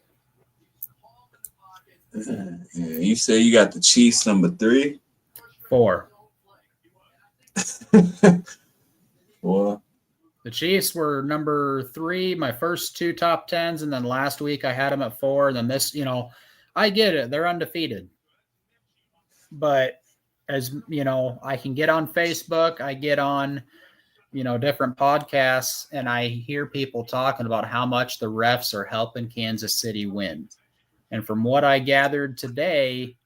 Yeah, you say you got the Chiefs number 3? 4. 4. The Chiefs were number 3, my first 2 top 10s, and then last week I had them at 4. And then this, I get it. They're undefeated. But as, I can get on Facebook, I get on, different podcasts, and I hear people talking about how much the refs are helping Kansas City win. And from what I gathered today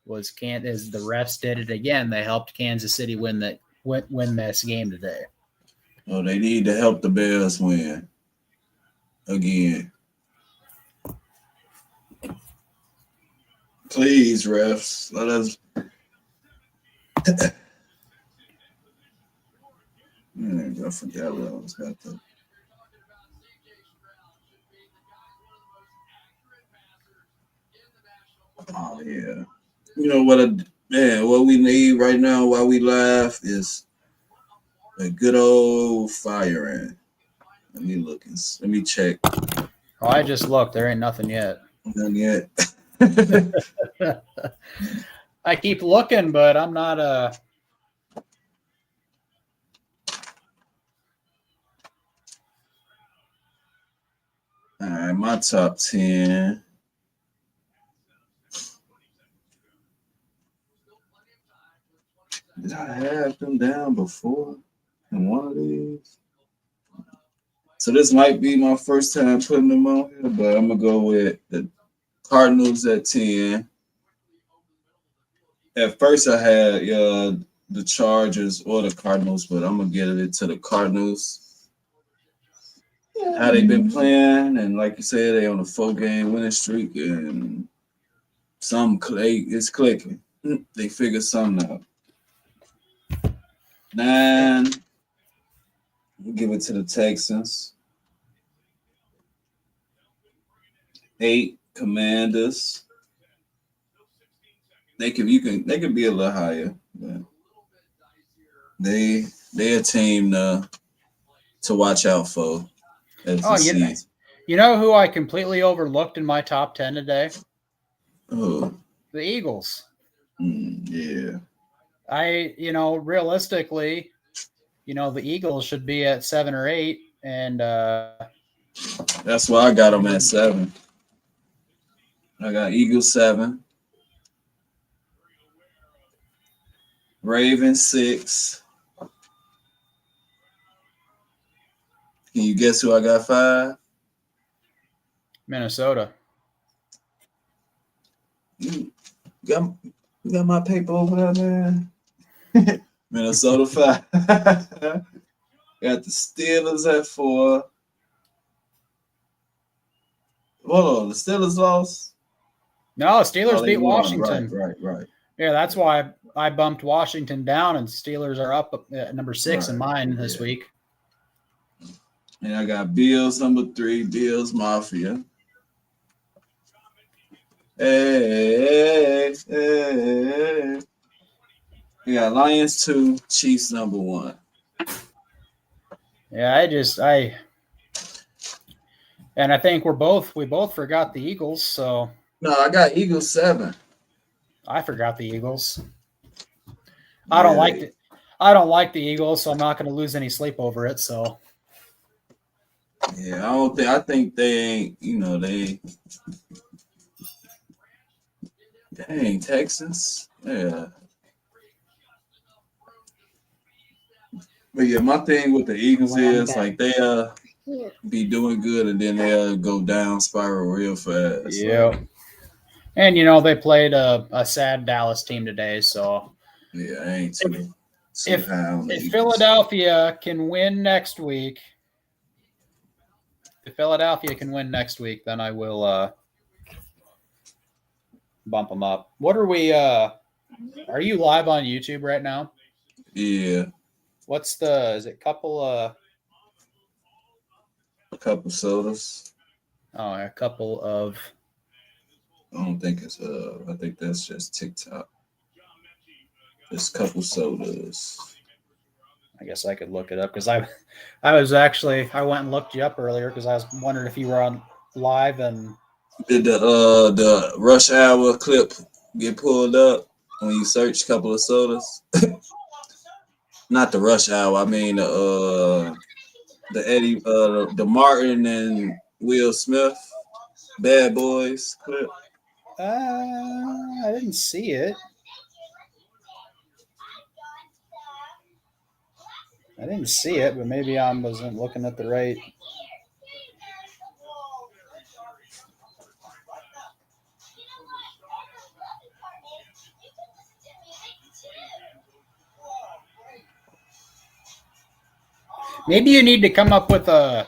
was as the refs did it again, they helped Kansas City win this game today. Oh, they need to help the Bears win again. Please, refs, let us. I forgot what I was about to. Oh yeah, what we need right now while we laugh is a good old firing. Let me check. Oh, I just looked. There ain't nothing yet. None yet. I keep looking, but I'm not All right, my top 10. Did I have them down before in one of these? So this might be my first time putting them on here, but I'm going to go with the Cardinals at 10. At first I had the Chargers or the Cardinals, but I'm going to give it to the Cardinals. How they been playing, and like you said, they on a 4-game winning streak, and it's clicking. They figured something out. 9, we'll give it to the Texans. 8, Commanders. They could be a little higher, but they a team to watch out for. You know who I completely overlooked in my top 10 today? Oh, The Eagles. yeah. Realistically, the Eagles should be at 7 or 8, and That's why I got them at 7. I got Eagles 7, Ravens 6. Can you guess who I got 5? Minnesota. You got my paper over there, man. Minnesota 5. Got the Steelers at 4. Hold on, the Steelers lost? No, Steelers beat won. Washington. Right. Yeah, that's why I bumped Washington down, and Steelers are up at number 6 in mine this week. And I got Bills number 3, Bills Mafia. Hey. We got Lions 2, Chiefs number 1. Yeah, and I think we both forgot the Eagles, so No, I got Eagles 7. I forgot the Eagles. I don't like the Eagles, so I'm not going to lose any sleep over it. So yeah, I think they ain't. They ain't Texans. Yeah. But yeah, my thing with the Eagles is like they'll be doing good and then they'll go down spiral real fast. Yeah. And they played a sad Dallas team today, so yeah, I ain't too if high on the Eagles. Philadelphia can win next week, then I will bump them up. What are we? Are you live on YouTube right now? Yeah. Is it couple sodas. Oh, a couple of. I don't think it's I think that's just TikTok. Just a couple sodas. I guess I could look it up because I went and looked you up earlier because I was wondering if you were on live and did the rush hour clip get pulled up when you search a couple of sodas? Not the rush hour. I mean the Eddie the Martin and Will Smith Bad Boys clip. I didn't see it. But maybe I wasn't looking at the right. Maybe you need to come up with a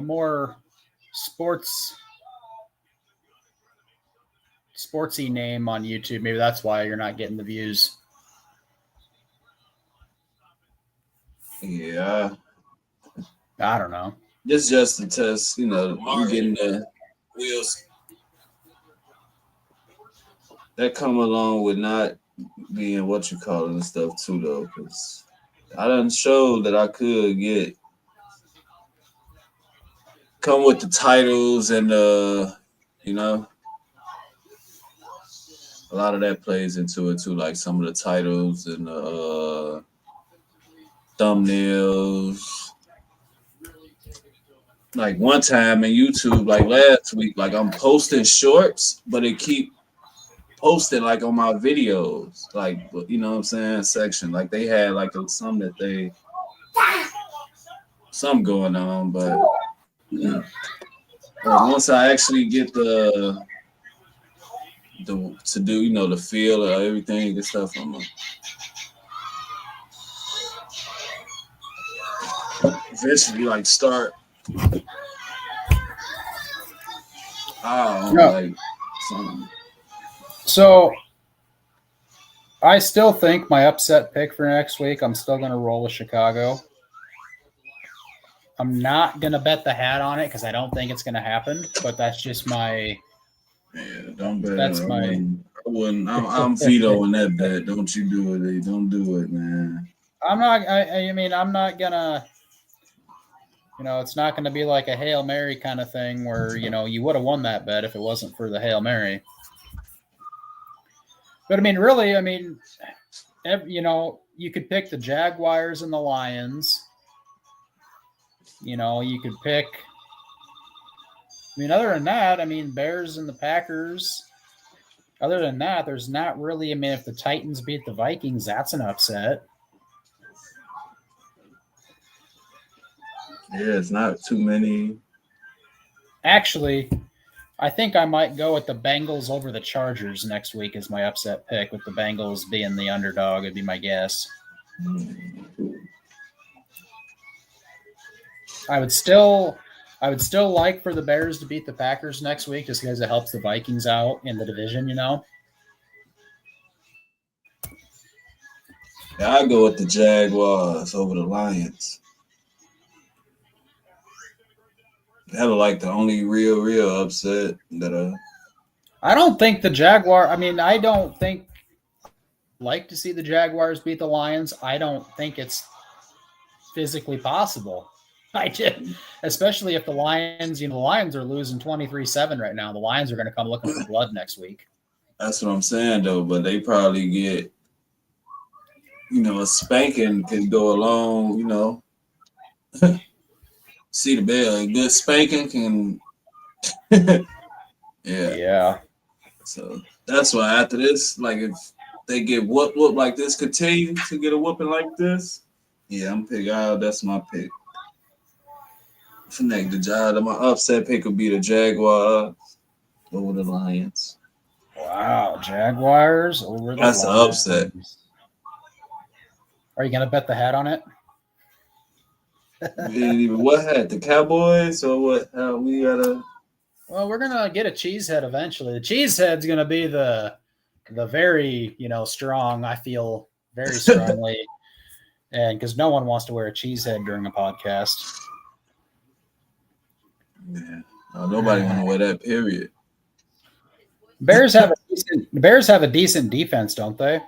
more sportsy name on YouTube. Maybe that's why you're not getting the views. Yeah. I don't know. Just to test, you getting the wheels. That come along with not being what you call it and stuff too, though, because I done showed that I could come with the titles and a lot of that plays into it too, like some of the titles and thumbnails. Like one time in YouTube, like last week, like I'm posting shorts, but it keep posting like on my videos, like you know what I'm saying, section. Like they had like some going on, but once I actually get to do the feel of everything and stuff, I'm eventually like start. Like something. So I still think my upset pick for next week, I'm still going to roll with Chicago. I'm not going to bet the hat on it because I don't think it's going to happen, but that's just my. Yeah, don't bet. That's I wouldn't. I'm vetoing that bet. Don't you do it. Don't do it, man. I'm not. I mean, I'm not going to. It's not going to be like a Hail Mary kind of thing where, you would have won that bet if it wasn't for the Hail Mary. But, I mean, really, you could pick the Jaguars and the Lions. You know, you could pick. I mean, other than that, I mean, Bears and the Packers. Other than that, there's not really. I mean, if the Titans beat the Vikings, that's an upset. Yeah, it's not too many. Actually, I think I might go with the Bengals over the Chargers next week as my upset pick, with the Bengals being the underdog, would be my guess. I would still like for the Bears to beat the Packers next week just because it helps the Vikings out in the division, you know? Yeah, I go with the Jaguars over the Lions. That like the only real upset that I don't think the Jaguar. I mean, I don't think like to see the Jaguars beat the Lions. I don't think it's physically possible. I did, especially if the Lions. You know, the Lions are losing 23-7 right now. The Lions are going to come looking for blood next week. That's what I'm saying though. But they probably get, you know, a spanking can go along. You know, see the bell. A good spanking can. Yeah. So that's why after this, like if they get whoop like this, continue to get a whooping like this, yeah, I'm picking out. That's my pick. For next, my upset pick would be the Jaguars over the Lions. Wow, Jaguars over the That's Lions. an upset. Are you going to bet the hat on it? What hat? The Cowboys or what? We gotta. Well, we're gonna get a cheese head eventually. The cheese head's gonna be the very, you know, strong. I feel very strongly, and because no one wants to wear a cheese head during a podcast. Yeah, nobody want to wear that. Period. Bears have a decent defense, don't they?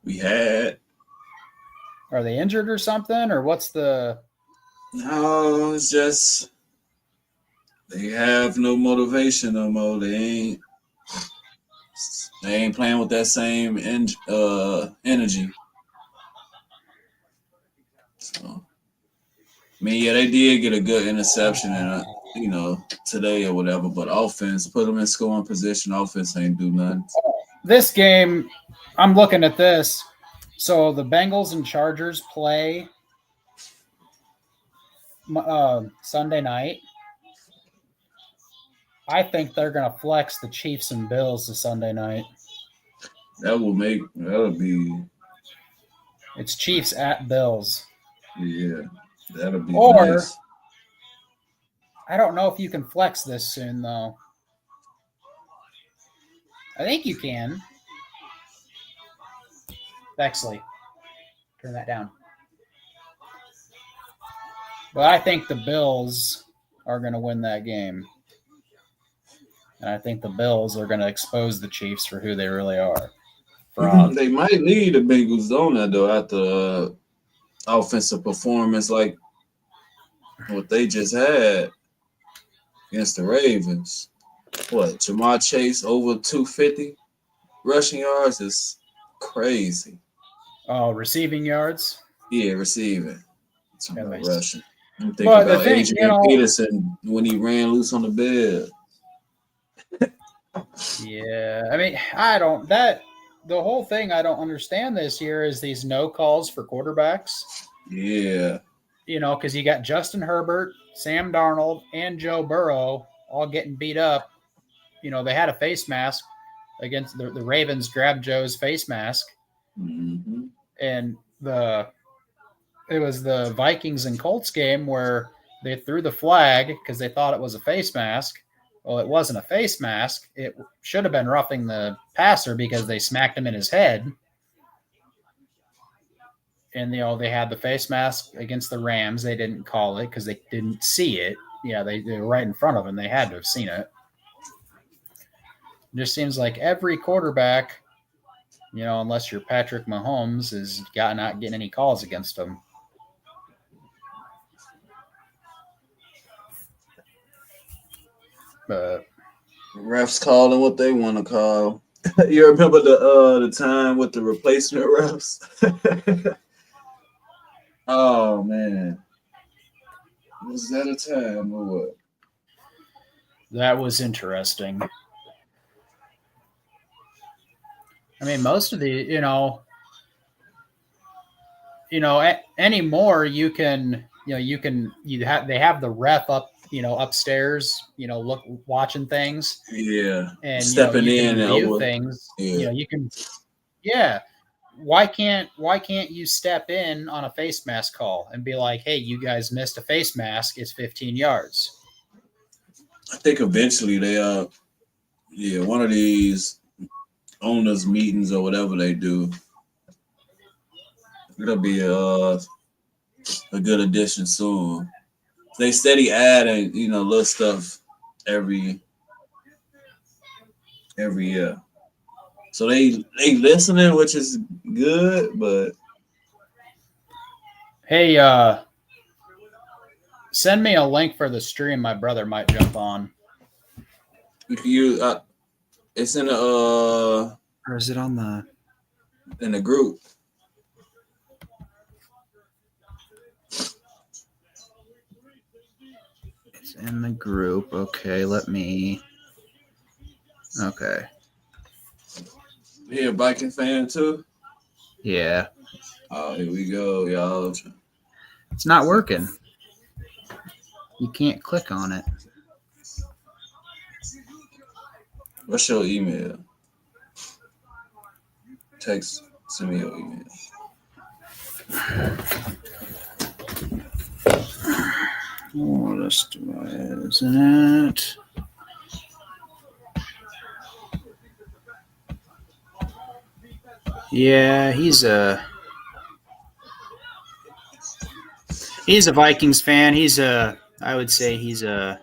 We had. Are they injured or something, or what's the? No, it's just they have no motivation no more. They ain't playing with that same energy. So, I mean, yeah, they did get a good interception and you know, today or whatever. But offense, put them in scoring position. Offense ain't do nothing. This game, I'm looking at this. So the Bengals and Chargers play Sunday night. I think they're going to flex the Chiefs and Bills to Sunday night. That'll be. It's Chiefs at Bills. Yeah, that'll be or, nice. I don't know if you can flex this soon, though. I think you can. Bexley, turn that down. But I think the Bills are going to win that game. And I think the Bills are going to expose the Chiefs for who they really are. They might lead the Bengals on that, though, after offensive performance like what they just had against the Ravens. What, Jamar Chase over 250 rushing yards is crazy. Oh, receiving yards? Yeah, receiving. Rushing. I'm thinking but about thing, Adrian Peterson when he ran loose on the bed. Yeah, I mean, the whole thing I don't understand this year is these no calls for quarterbacks. Yeah. You know, because you got Justin Herbert, Sam Darnold, and Joe Burrow all getting beat up. You know, they had a face mask against the Ravens, grabbed Joe's face mask. Mm-hmm. And it was the Vikings and Colts game where they threw the flag because they thought it was a face mask. Well, it wasn't a face mask. It should have been roughing the passer because they smacked him in his head. And, you know, they had the face mask against the Rams. They didn't call it because they didn't see it. Yeah, they were right in front of them. They had to have seen it. It just seems like every quarterback, you know, unless you're Patrick Mahomes, is not getting any calls against them. But refs calling what they want to call. You remember the time with the replacement refs? Oh man, was that a time or what? That was interesting. I mean, most of the, anymore you can, they have the ref up, upstairs, watching things, Yeah, and stepping you can in and review over. things. Yeah, You can, yeah. Why can't you step in on a face mask call and be like, hey, you guys missed a face mask, it's 15 yards. I think eventually one of these owners meetings or whatever they do, it'll be a good addition soon. They steady adding, little stuff every year. So they listening, which is good, but Hey, send me a link for the stream. My brother might jump on. you can use it's in the Or is it on the? in the group. It's in the group. Okay, let me. Okay. You a Viking fan too? Yeah. Oh, here we go, y'all. It's not working. You can't click on it. What's your email? Send me your email. Oh, this device, isn't it? Yeah, he's a Vikings fan. I would say he's a.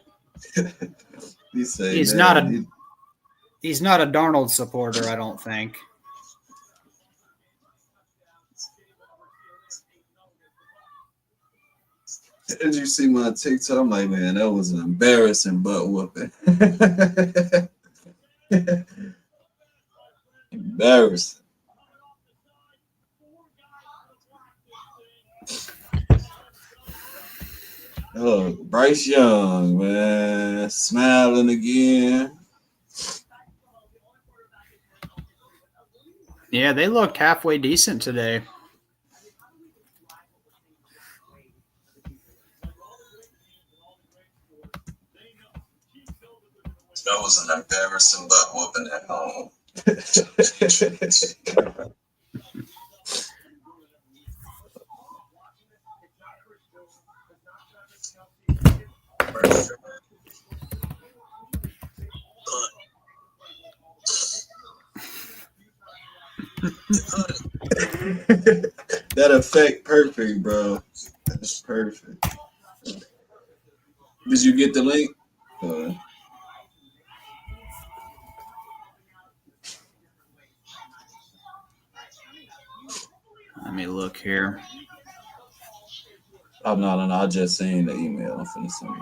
He's not a Darnold supporter, I don't think. Did you see my TikTok? I'm like, man, that was an embarrassing butt whooping. Embarrassing. Oh, Bryce Young, man, smiling again. Yeah, they looked halfway decent today. That was an embarrassing butt whooping at home. That effect perfect, bro. That's perfect. Did you get the link? Let me look here. Oh, no. I just seen the email. I'm finna send you.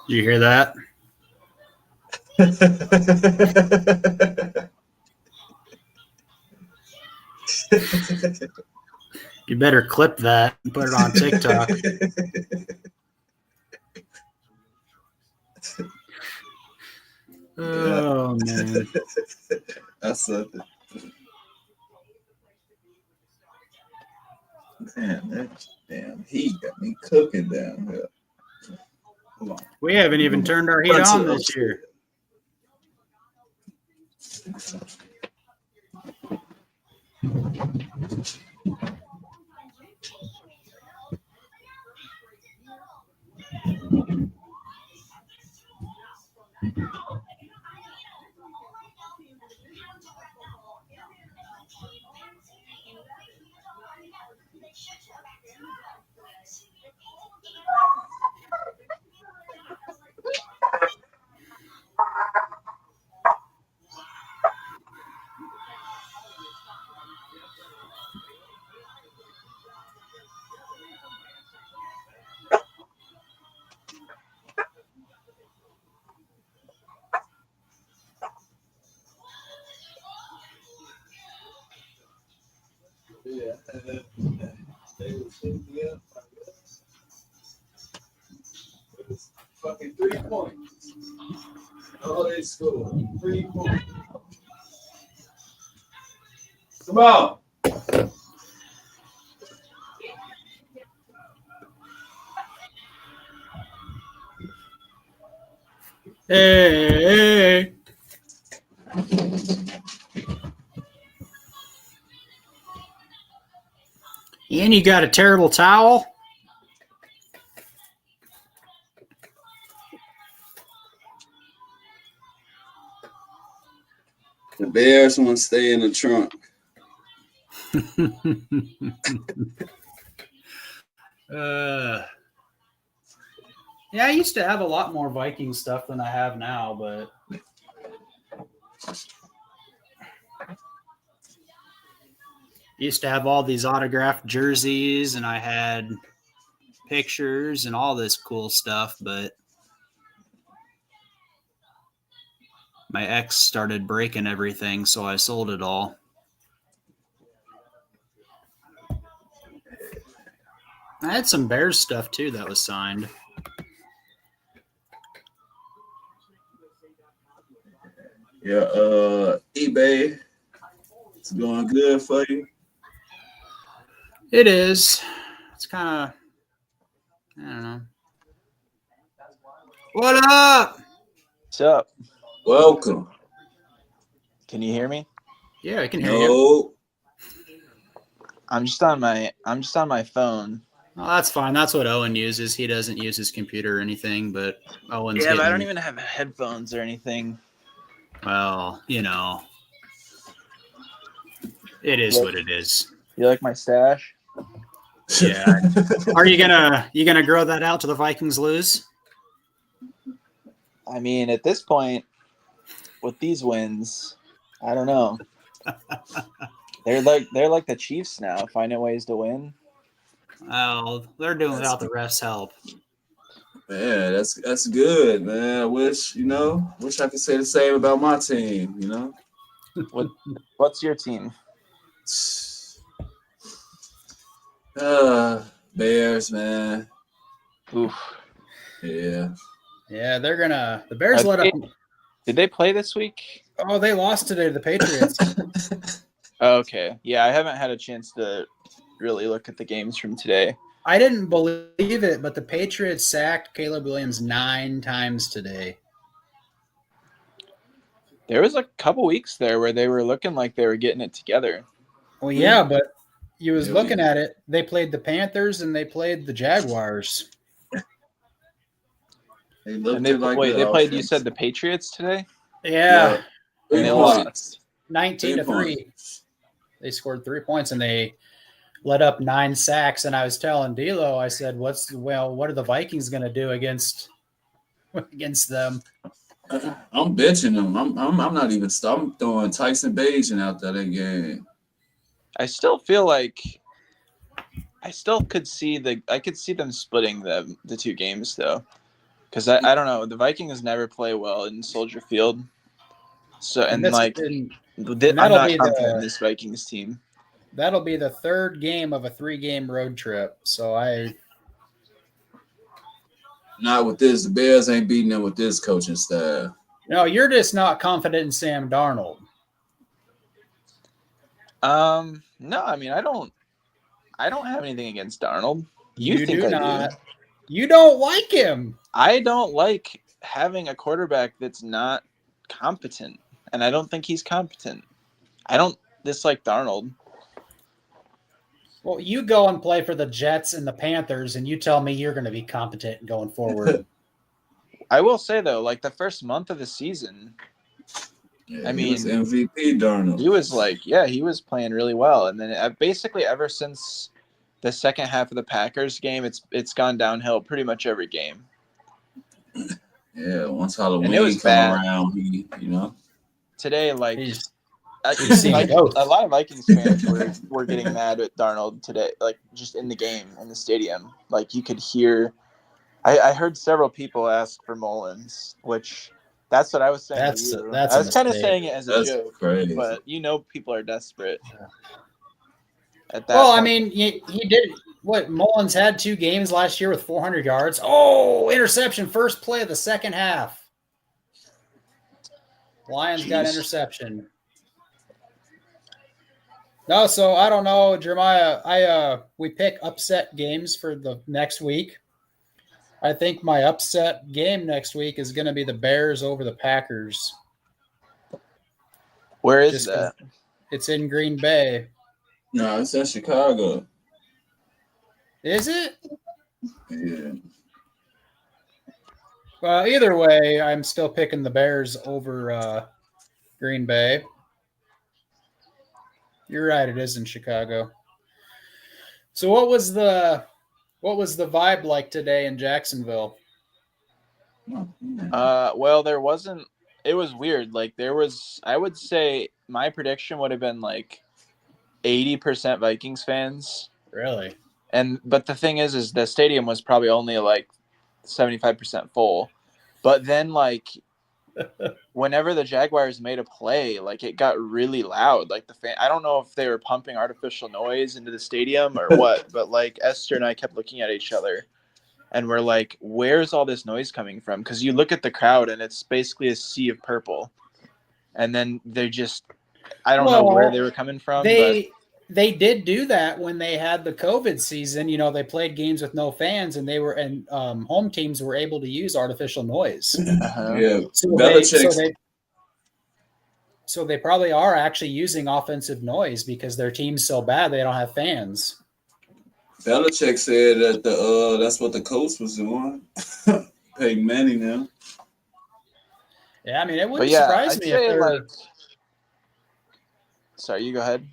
You hear that? You better clip that and put it on TikTok. Oh, man. That's something. Damn, heat got me cooking down here. Hold on. We haven't even turned our heat on this year. Yeah. They was hitting me up. It was fucking 3 points. Oh, they scored 3 points. Come on. Hey. And you got a terrible towel? The Bears want to stay in the trunk. Yeah, I used to have a lot more Viking stuff than I have now, but used to have all these autographed jerseys and I had pictures and all this cool stuff, but my ex started breaking everything, so I sold it all. I had some Bears stuff too that was signed. Yeah, eBay, it's going good for you. It is. It's kind of, I don't know. What up? What's up? Welcome. Can you hear me? Yeah, I can hear you. No, I'm just on my phone. Oh, that's fine. That's what Owen uses. He doesn't use his computer or anything, but Owen's Yeah, but I getting- don't even have headphones or anything. Well, you know, it is what it is. You like my stash? Yeah. Are you gonna grow that out till the Vikings lose? I mean, at this point, with these wins, I don't know. They're like the Chiefs now, finding ways to win. Well, they're doing without the refs' help. man, that's good, man. I wish I could say the same about my team. What's your team? Bears, man. Oof. Yeah. Yeah, the Bears let up. Did they play this week? Oh, they lost today to the Patriots. Oh, okay. Yeah, I haven't had a chance to really look at the games from today. I didn't believe it, but the Patriots sacked Caleb Williams 9 times today. There was a couple weeks there where they were looking like they were getting it together. Well, yeah, but you was Yeah, looking at it. They played the Panthers and they played the Jaguars. They looked And they like wait, good they played. You offense. said the Patriots today, Yeah, Three and they points. lost. 19 to 3. Points. They scored 3 points and they let up 9 sacks. And I was telling D'Lo, I said, what are the Vikings going to do against them? I'm benching them. I'm not even. I'm throwing Tyson Bagent out that game. I still feel like I could see them splitting the two games though, because I don't know, the Vikings never play well in Soldier Field, so and that's- like and I'm that'll not be confident in this Vikings team. that'll be the 3rd game of a 3-game road trip. So Not with this. The Bears ain't beating them with this coaching staff. no, you're just not confident in Sam Darnold. No, I mean I don't have anything against Darnold. You think do I not. do? You don't like him. I don't like having a quarterback that's not competent, and I don't think he's competent. I don't dislike Darnold. Well, you go and play for the Jets and the Panthers, and you tell me you're going to be competent going forward. I will say though, like the first month of the season, Yeah, I he was mean, MVP Darnold. he was he was playing really well, and then basically ever since the second half of the Packers game, it's gone downhill pretty much every game. Yeah, once Halloween it was come bad. around, Today, like He's- a both. lot of Vikings fans were getting mad at Darnold today, like just in the game in the stadium. Like you could hear, I heard several people ask for Mullins, which that's what I was saying. That's to you. that's I a was kind of mistake. saying it as a that's joke, crazy. but people are desperate. at that Well, I point. mean, he did what Mullins had 2 games last year with 400 yards. Oh, interception, first play of the second half. Lions got Jeez. interception. No, so I don't know, Jeremiah. We pick upset games for the next week. I think my upset game next week is going to be the Bears over the Packers. Where is Just that? It's in Green Bay. No, it's in Chicago. Is it? Yeah. Well, either way, I'm still picking the Bears over Green Bay. You're right, it is in Chicago. So what was the vibe like today in Jacksonville? Well, there wasn't. It was weird. Like there was. I would say my prediction would have been like 80% Vikings fans. Really? But the thing is the stadium was probably only like 75% full. But then like whenever the Jaguars made a play, like it got really loud. Like I don't know if they were pumping artificial noise into the stadium or what, but like Esther and I kept looking at each other and we're like, where's all this noise coming from? Because you look at the crowd and it's basically a sea of purple. And then they just, I don't know where they were coming from. They did do that when they had the COVID season. You know, they played games with no fans, and home teams were able to use artificial noise. Yeah, So they probably are actually using offensive noise because their team's so bad they don't have fans. Belichick said that that's what the coach was doing. Peyton Manning now. Yeah, I mean, it wouldn't surprise me if they're... Sorry, you go ahead.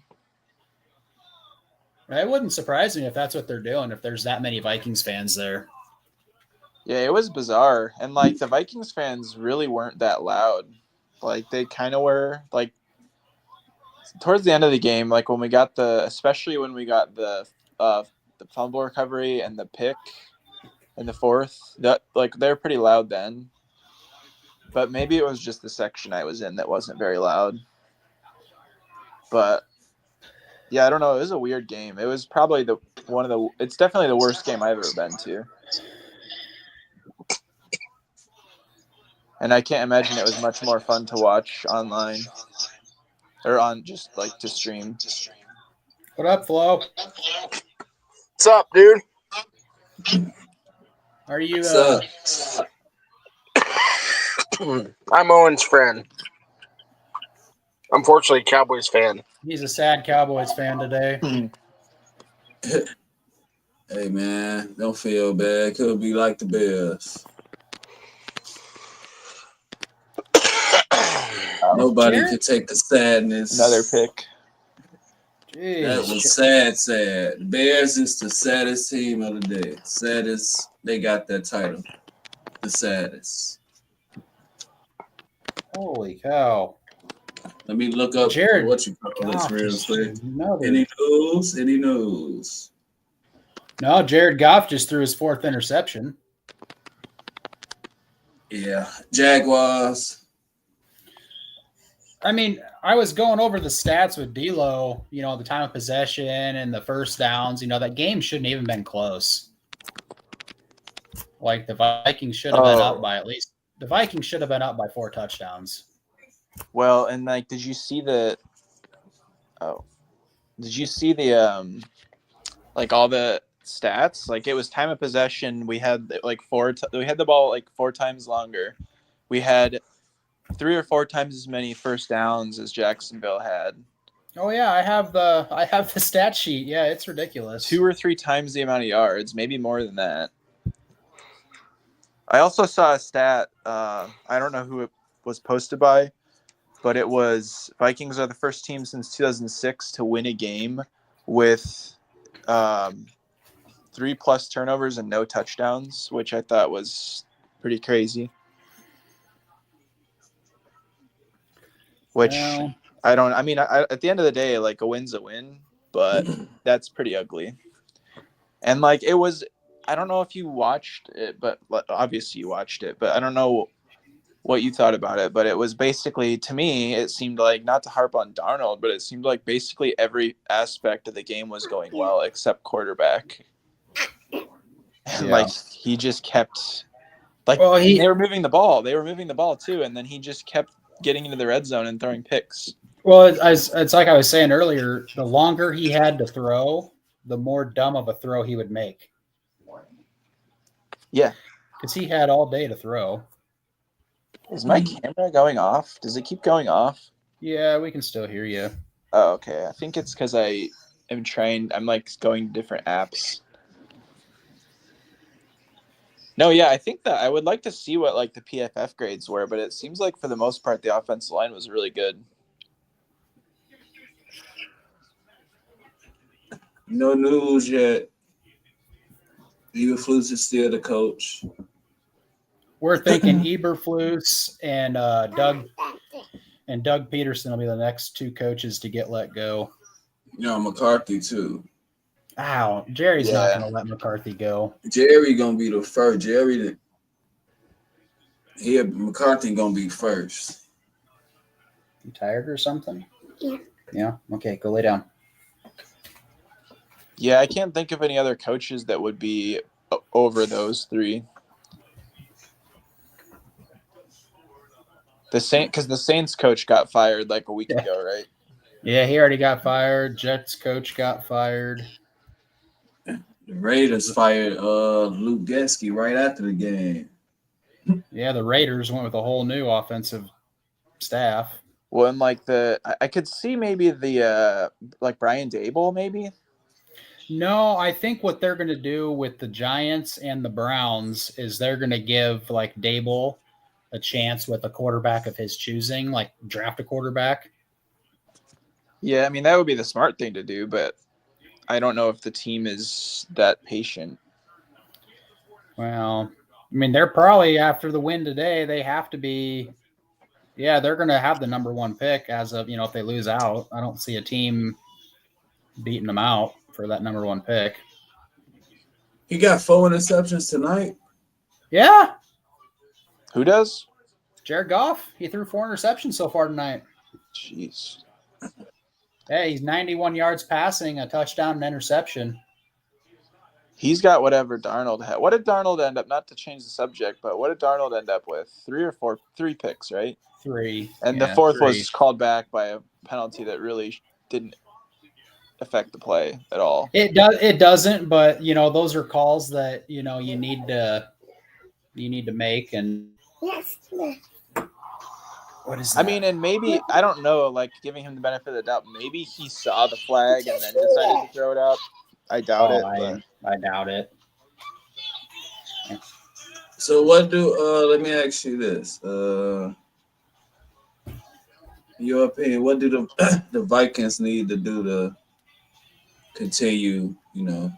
It wouldn't surprise me if that's what they're doing, if there's that many Vikings fans there. Yeah, it was bizarre. And, like, the Vikings fans really weren't that loud. Like, they kind of were. Like, towards the end of the game, like, especially when we got the fumble recovery and the pick in the fourth, they're pretty loud then. But maybe it was just the section I was in that wasn't very loud. But yeah, I don't know. It was a weird game. It was probably it's definitely the worst game I've ever been to. And I can't imagine it was much more fun to watch online or on just like to stream. What up, Flo? What's up, dude? Are you What's up? I'm Owen's friend. Unfortunately, Cowboys fan. He's a sad Cowboys fan today. Hey, man, don't feel bad. Could be like the Bears. Nobody could take the sadness. Another pick. Jeez. That was sad. The Bears is the saddest team of the day. Saddest. They got that title. The saddest. Holy cow. Let me look up Jared what you call this real quick. Goff. Any news? No, Jared Goff just threw his 4th interception. Yeah. Jaguars. I mean, I was going over the stats with D'Lo, you know, the time of possession and the first downs. You know, that game shouldn't even been close. Like, the Vikings should have been up by the Vikings should have been up by 4 touchdowns. Well, and like, did you see the like all the stats? Like, it was time of possession. We had like we had the ball like 4 times longer. We had 3 or 4 times as many first downs as Jacksonville had. Oh yeah, I have the stat sheet. Yeah, it's ridiculous. 2 or 3 times the amount of yards, maybe more than that. I also saw a stat. I don't know who it was posted by, but it was Vikings are the first team since 2006 to win a game with 3+ turnovers and no touchdowns, which I thought was pretty crazy. Which at the end of the day, like, a win's a win, but that's pretty ugly. And like, it was, I don't know if you watched it, but obviously you watched it, but I don't know what you thought about it, but it was basically, to me, it seemed like, not to harp on Darnold, but it seemed like basically every aspect of the game was going well except quarterback. And like he just kept like they were moving the ball. They were moving the ball too, and then he just kept getting into the red zone and throwing picks. Well, it's like I was saying earlier, the longer he had to throw, the more dumb of a throw he would make. Yeah. Because he had all day to throw. Is my camera going off? Does it keep going off? Yeah, we can still hear you. Oh, okay. I think it's because I'm like going to different apps. No, yeah, I think that I would like to see what like the PFF grades were, but it seems like for the most part the offensive line was really good. No news yet. Eberflus is still the coach. We're thinking Eberflus and Doug Peterson will be the next two coaches to get let go. McCarthy too. Ow, Jerry's not going to let McCarthy go. Jerry gonna be the first. McCarthy gonna be first. You tired or something? Yeah. Yeah. Okay, go lay down. Yeah, I can't think of any other coaches that would be over those three. Because the Saints coach got fired like a week ago, right? Yeah, he already got fired. Jets coach got fired. The Raiders fired Luke Gesky right after the game. Yeah, the Raiders went with a whole new offensive staff. Well, and like I could see maybe the like Brian Daboll maybe. No, I think what they're going to do with the Giants and the Browns is they're going to give like Daboll a chance with a quarterback of his choosing, like draft a quarterback. Yeah, I mean, that would be the smart thing to do, but I don't know if the team is that patient. Well, I mean, they're probably, after the win today, they have to be, they're going to have the number one pick as of, if they lose out. I don't see a team beating them out for that number one pick. He got 4 interceptions tonight. Yeah. Who does? Jared Goff. He threw 4 interceptions so far tonight. Jeez. Hey, he's 91 yards passing, a touchdown, and interception. He's got whatever Darnold had. What did Darnold end up, not to change the subject, but what did Darnold end up with? 3 picks, right? 3. And the fourth was called back by a penalty that really didn't affect the play at all. It doesn't, but those are calls that you need to make. And what is that? I mean, and maybe, I don't know, like giving him the benefit of the doubt, maybe he saw the flag and then decided to throw it up. I doubt it. I doubt it. So what let me ask you this. Your opinion, what do the Vikings need to do to continue, to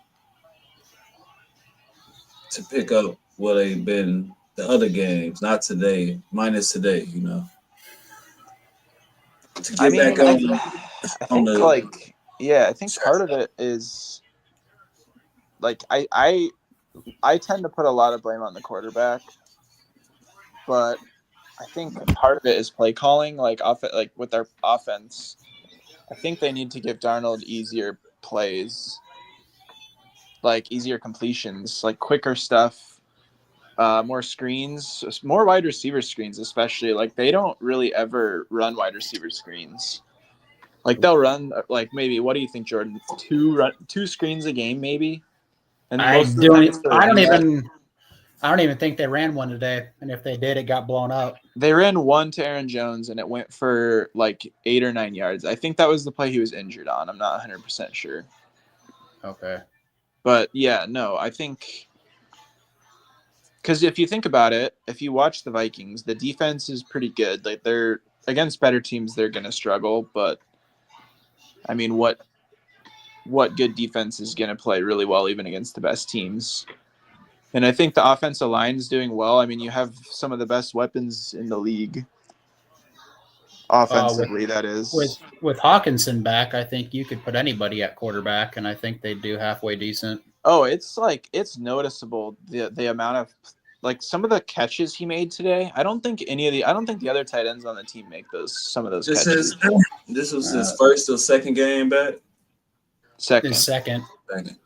pick up what they've been the other games, not today, minus today, to get back on. I think part of it is like I tend to put a lot of blame on the quarterback, but I think part of it is play calling, like with their offense. I think they need to give Darnold easier plays, like easier completions, like quicker stuff, more screens, more wide receiver screens, especially. Like they don't really ever run wide receiver screens. Like they'll run like maybe, what do you think, Jordan? 2 screens a game, maybe. And I don't even think they ran one today. And if they did, it got blown up. They ran one to Aaron Jones, and it went for like 8 or 9 yards. I think that was the play he was injured on. I'm not 100% sure. Okay. But yeah, no, I think because if you think about it, if you watch the Vikings, the defense is pretty good. Like they're against better teams, they're going to struggle. But I mean, what good defense is going to play really well even against the best teams? And I think the offensive line is doing well. I mean, you have some of the best weapons in the league. Offensively, that is. With Hawkinson back, I think you could put anybody at quarterback, and I think they do halfway decent. Oh, it's noticeable the amount of like some of the catches he made today. I don't think the other tight ends on the team make some of those catches. This was his first or second game back. Second. His second. Second.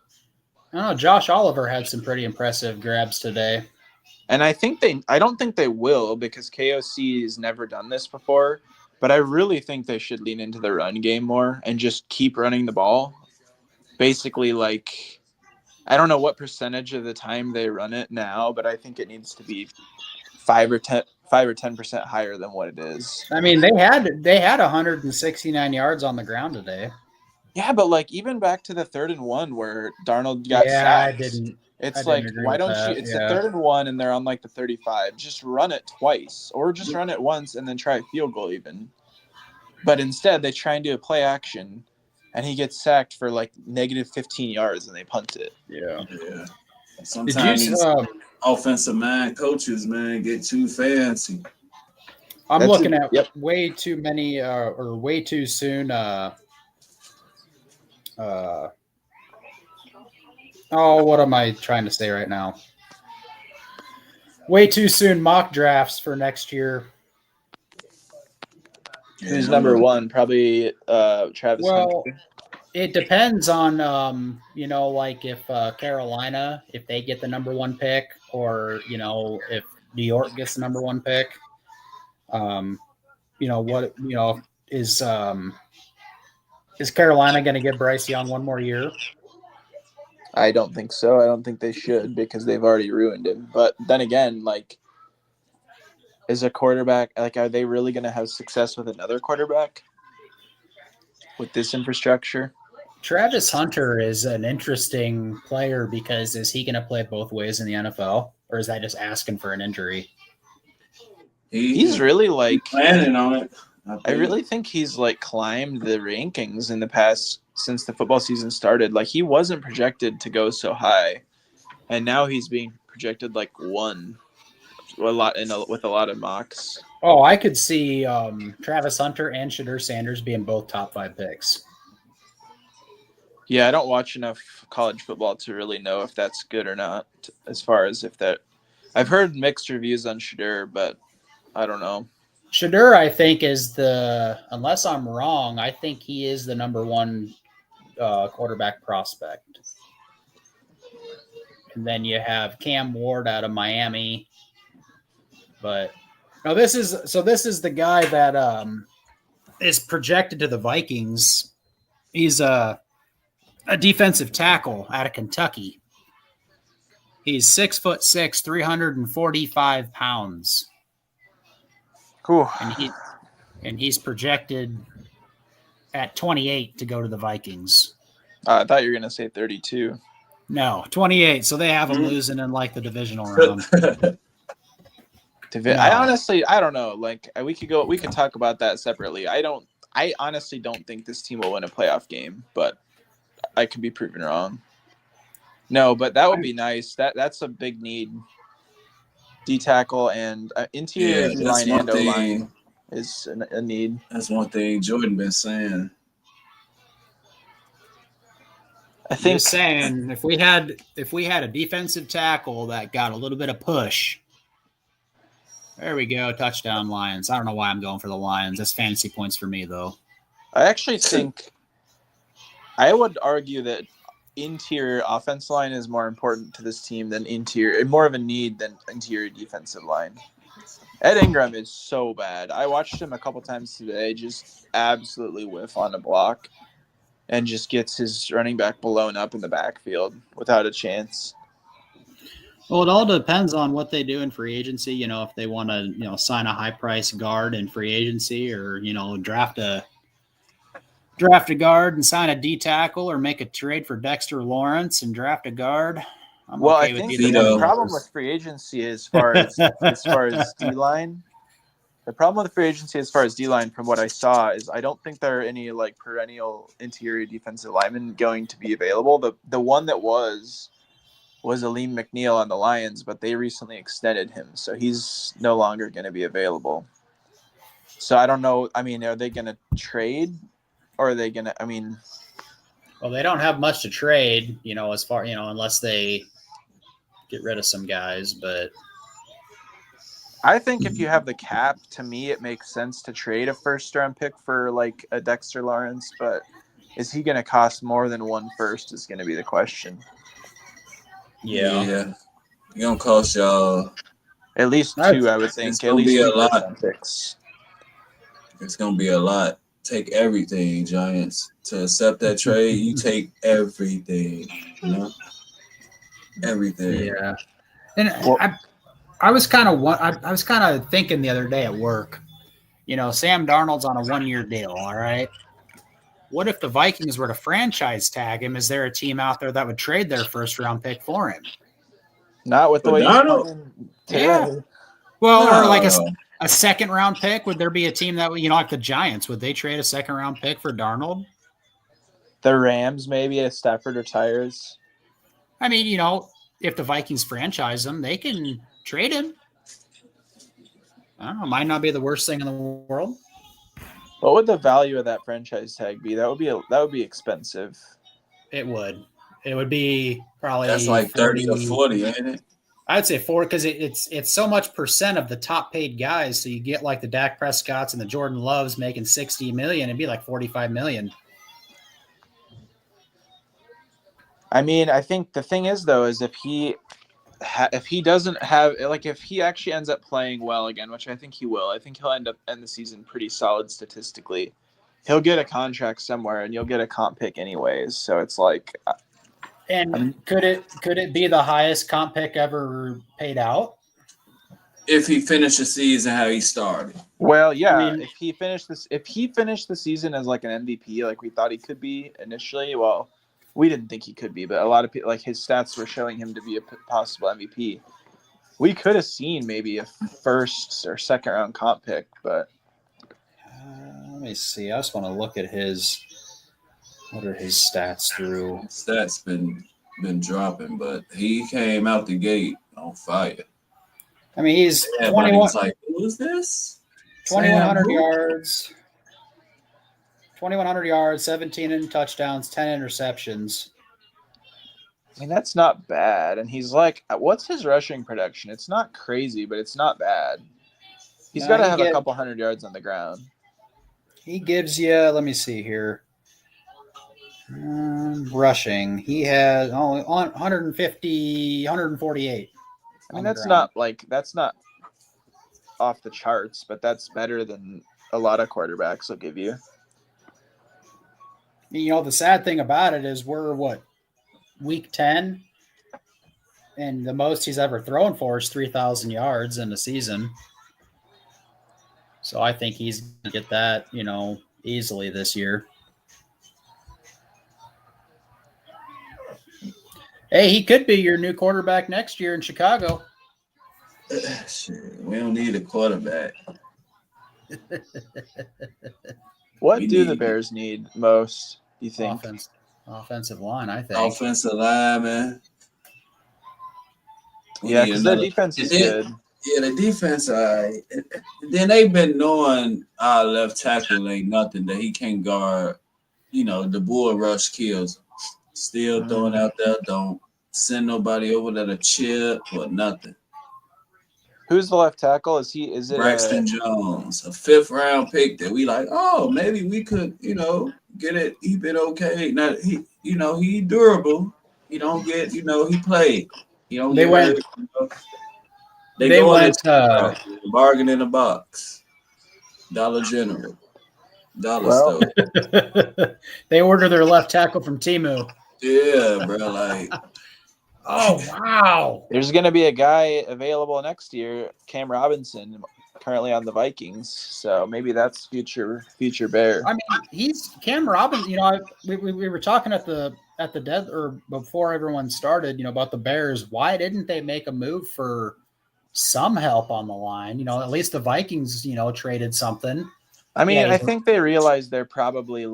I don't know. Josh Oliver had some pretty impressive grabs today. And I don't think they will, because KOC has never done this before. But I really think they should lean into the run game more and just keep running the ball. Basically, like, I don't know what percentage of the time they run it now, but I think it needs to be 5 or 10% higher than what it is. I mean, they had 169 yards on the ground today. Yeah, but like even back to the 3rd and 1 where Darnold got sacked. It's like, why don't you? It's the 3rd and 1, and they're on like the 35. Just run it twice, or just run it once and then try a field goal even. But instead, they try and do a play action, and he gets sacked for like negative 15 yards, and they punt it. Yeah. Sometimes these offensive mind coaches, man, get too fancy. I'm looking at way too many or way too soon. What am I trying to say right now? Way too soon mock drafts for next year. Who's number 1? Probably Travis Hunter. It depends on, like if Carolina, if they get the number 1 pick, or, if New York gets the number 1 pick. Is Carolina going to give Bryce Young 1 more year? I don't think so. I don't think they should, because they've already ruined him. But then again, like, is a quarterback, like, are they really going to have success with another quarterback with this infrastructure? Travis Hunter is an interesting player, because is he going to play both ways in the NFL, or is that just asking for an injury? He's really like planning on it. I really think he's like climbed the rankings in the past since the football season started. Like, he wasn't projected to go so high, and now he's being projected like 1 with a lot of mocks. Oh, I could see Travis Hunter and Shedeur Sanders being both top 5 picks. Yeah, I don't watch enough college football to really know if that's good or not. As far as if that, I've heard mixed reviews on Shedeur, but I don't know. Shedeur, I think, is unless I'm wrong, I think he is the number 1 quarterback prospect. And then you have Cam Ward out of Miami. But no, this is the guy that is projected to the Vikings. He's a defensive tackle out of Kentucky. He's 6'6", 345 pounds. Cool. And he's projected at 28 to go to the Vikings. I thought you were going to say 32. No, 28. So they have him losing in like the divisional round. I don't know. Like, we could talk about that separately. I honestly don't think this team will win a playoff game, but I could be proven wrong. No, but that would be nice. That's a big need. D tackle and interior line and O line is a need. That's one thing Jordan been saying. I think Just saying, if we had a defensive tackle that got a little bit of push, there we go, touchdown Lions. I don't know why I'm going for the Lions. That's fantasy points for me, though. I actually think I would argue that interior offense line is more important to this team than more of a need than interior defensive line. Ed Ingram is so bad. I watched him a couple times today, just absolutely whiff on a block and just gets his running back blown up in the backfield without a chance. Well, it all depends on what they do in free agency. If they want to, sign a high price guard in free agency, or, draft a guard and sign a D tackle, or make a trade for Dexter Lawrence and draft a guard. I think the problem with free agency as far as D line, the problem with free agency as far as D line, from what I saw, is I don't think there are any like perennial interior defensive linemen going to be available. The one that was Aleem McNeil on the Lions, but they recently extended him, so he's no longer going to be available. So I don't know. I mean, are they going to trade? Or are they going to, well, they don't have much to trade, as far, unless they get rid of some guys. But I think if you have the cap, to me, it makes sense to trade a first-round pick for like a Dexter Lawrence. But is he going to cost more than 1 first? Is going to be the question. Yeah. It's gonna cost y'all. At least 2, I would think. It's At gonna least be a 2 lot. first-round picks. It's gonna be a lot. Take everything, Giants. To accept that trade, you take everything. You know, everything. Yeah, and Well- I was kind of thinking the other day at work. You know, Sam Darnold's on a 1-year deal. All right. What if the Vikings were to franchise tag him? Is there a team out there that would trade their first-round pick for him? Not with the But way he's Darnold- playing today. Yeah. Well, or like No. a second-round pick. Would there be a team that, like the Giants, would they trade a second-round pick for Darnold? The Rams, maybe, if Stafford retires. I mean, if the Vikings franchise him, they can trade him. I don't know. Might not be the worst thing in the world. What would the value of that franchise tag be? That would be expensive. It would. It would be probably That's like 30 or 40, ain't it? I'd say 4 because it's so much percent of the top paid guys. So you get like the Dak Prescotts and the Jordan Loves making $60 million. It'd be like $45 million. I mean, I think the thing is though, is if he doesn't have, like, if he actually ends up playing well again, which I think he will, I think he'll end the season pretty solid statistically. He'll get a contract somewhere, and you'll get a comp pick anyways. So it's like, And could it be the highest comp pick ever paid out? If he finished the season how he started. well, yeah, I mean- if he finished the season as like an MVP, like we thought he could be initially, well, we didn't think he could be, but a lot of people, like, his stats were showing him to be a possible MVP. We could have seen maybe a first or second round comp pick, but Let me see. I just want to look at what are his stats through? Stats been dropping, but he came out the gate on fire. I mean, he's Everybody 21, was like, who is this? 2,100 Sam who? yards. 2,100 yards, 17 touchdowns, 10 interceptions. I mean, that's not bad. And he's like, what's his rushing production? It's not crazy, but it's not bad. He's No, got to he have get- a couple hundred yards on the ground. He gives you, let me see here. Rushing. He has 150, 148. I mean, that's not off the charts, but that's better than a lot of quarterbacks will give you. The sad thing about it is we're week 10, and the most he's ever thrown for is 3,000 yards in the season. So I think he's going to get that, easily this year. Hey, he could be your new quarterback next year in Chicago. Shit, we don't need a quarterback. What We do the need- Bears need most, you think? Offensive line, I think. Offensive line, man. We Yeah, need because their another- defense is And then- good. Yeah, the defense, then they've been knowing our left tackle ain't nothing, that he can't guard. The bull rush kills. Still throwing out there, don't send nobody over there to chip or nothing. Who's the left tackle? Is it Braxton Jones, a 5th-round pick that we like, oh, maybe we could, get it. He been okay. Now, he durable. He don't get, he played. He don't They get went- hurt, They go in went. bargain in a box. Dollar General. Dollar Well- store. They order their left tackle from Temu. Yeah, bro. Like, Oh wow! There's going to be a guy available next year, Cam Robinson, currently on the Vikings. So maybe that's future Bear. I mean, he's Cam Robbins. We were talking at the dead or before everyone started. About the Bears. Why didn't they make a move for some help on the line? At least the Vikings, traded something. I mean, Yeah, I think they realize they're probably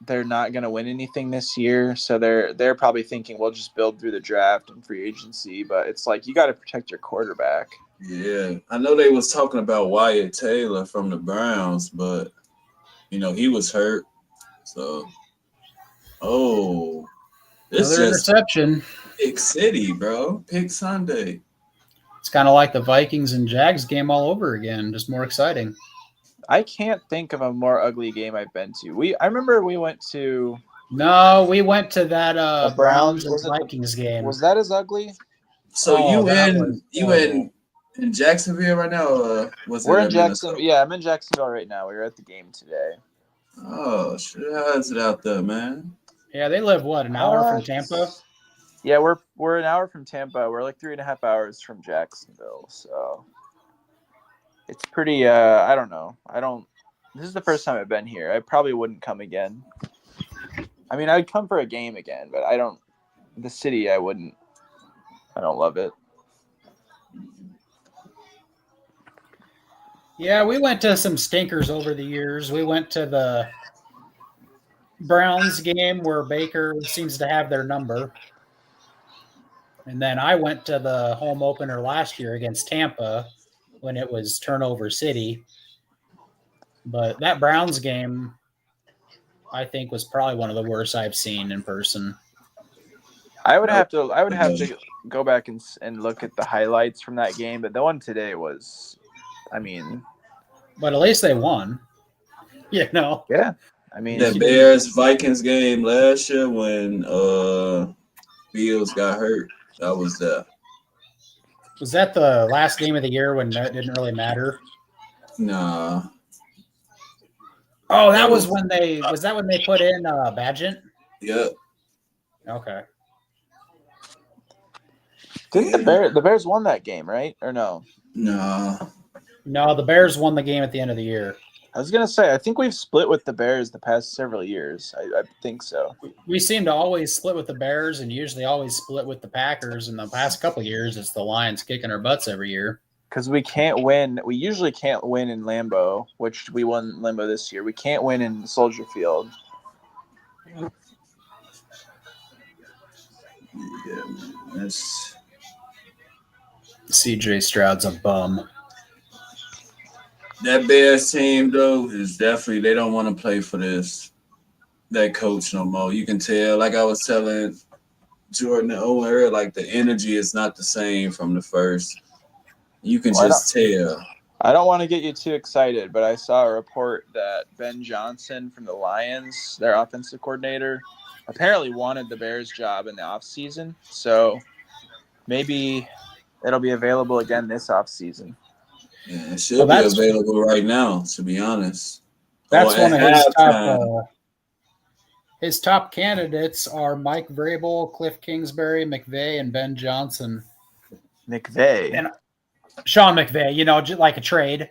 they're not going to win anything this year, so they're probably thinking we'll just build through the draft and free agency. But it's like you got to protect your quarterback. yeah. I know they was talking about Wyatt Taylor from the Browns, but he was hurt. So, this Another just interception. Pick City, bro. Pick Sunday. It's kind of like the Vikings and Jags game all over again, just more exciting. I can't think of a more ugly game I've been to. I remember we went to No, we went to that the Browns Browns. and Vikings game. Was that as ugly? So Oh, that was you in Jacksonville right now? Or was We're it in Jacksonville. Yeah, I'm in Jacksonville right now. We were at the game today. Oh shit! How is it out there, man? Yeah, they live what, an hour from Tampa? Yeah, we're an hour from Tampa. We're like 3.5 hours from Jacksonville. So it's pretty. I don't know. This is the first time I've been here. I probably wouldn't come again. I mean, I'd come for a game again, but I don't. The city, I wouldn't. I don't love it. Yeah, we went to some stinkers over the years. We went to the Browns game where Baker seems to have their number. And then I went to the home opener last year against Tampa when it was Turnover City. But that Browns game, I think, was probably one of the worst I've seen in person. I would have to go back and look at the highlights from that game, but the one today was, I mean, but at least they won. You know. Yeah. I mean, the Bears Vikings game last year when Fields got hurt. That was that. Was that the last game of the year when that didn't really matter? Nah. Oh, that was when they put in Badgett? Yep. Okay. Didn't the Bears won that game, right? Or no? Nah. No, the Bears won the game at the end of the year. I was gonna say, I think we've split with the Bears the past several years. I think so. We seem to always split with the Bears and usually always split with the Packers. In the past couple of years, it's the Lions kicking our butts every year. Because we can't win. We usually can't win in Lambeau, which we won Lambeau this year. We can't win in Soldier Field. Yeah, man. That's CJ Stroud's a bum. that Bears team though is definitely they don't want to play for that coach no more. You can tell, like I was telling Jordan and Owen earlier, like the energy is not the same from the first. You can just tell. I don't want to get you too excited, but I saw a report that Ben Johnson from the Lions, their offensive coordinator, apparently wanted the Bears job in the offseason. So maybe it'll be available again this offseason. Yeah, it should be available right now, to be honest. That's one of his top candidates are Mike Vrabel, Cliff Kingsbury, McVay, and Ben Johnson. McVay. And Sean McVay, just like a trade.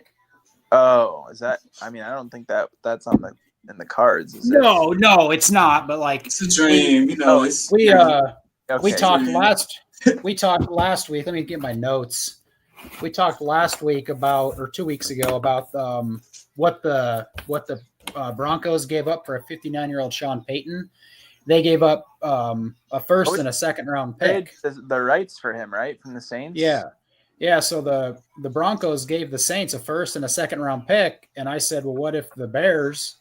Oh, is that? I mean, I don't think that's in the cards. Is it? No, it's not. But like, it's a dream, we talked last week. Let me get my notes. We talked last week or 2 weeks ago about what the Broncos gave up for a 59-year-old Sean Payton. They gave up a first and a second round pick. The rights for him, right, from the Saints. Yeah. So the Broncos gave the Saints a first and a second round pick, and I said, well, what if the Bears?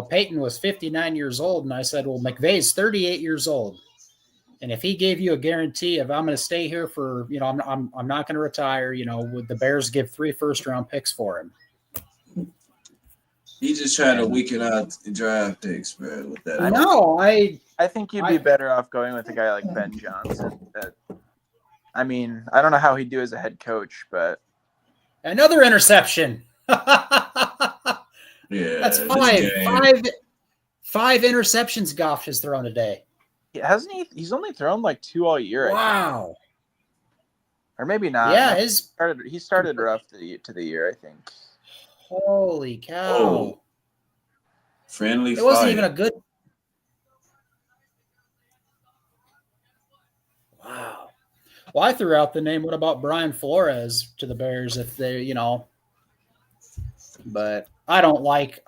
Peyton was 59 years old, and I said, well, McVay's 38 years old. And if he gave you a guarantee of I'm going to stay here for, I'm not going to retire, would the Bears give 3 first-round picks for him? He's just trying to weaken out the draft picks, bro. With that, I know. I think you'd be better off going with a guy like Ben Johnson. I mean, I don't know how he'd do as a head coach, but another interception. Yeah, that's 5 interceptions Goff has thrown today. Hasn't he? He's only thrown like 2 all year. Wow. Or maybe not. Yeah, he started rough to the year, I think. Holy cow! Oh. Friendly. It wasn't even a good. Wow. Well, I threw out the name. What about Brian Flores to the Bears if they, But I don't like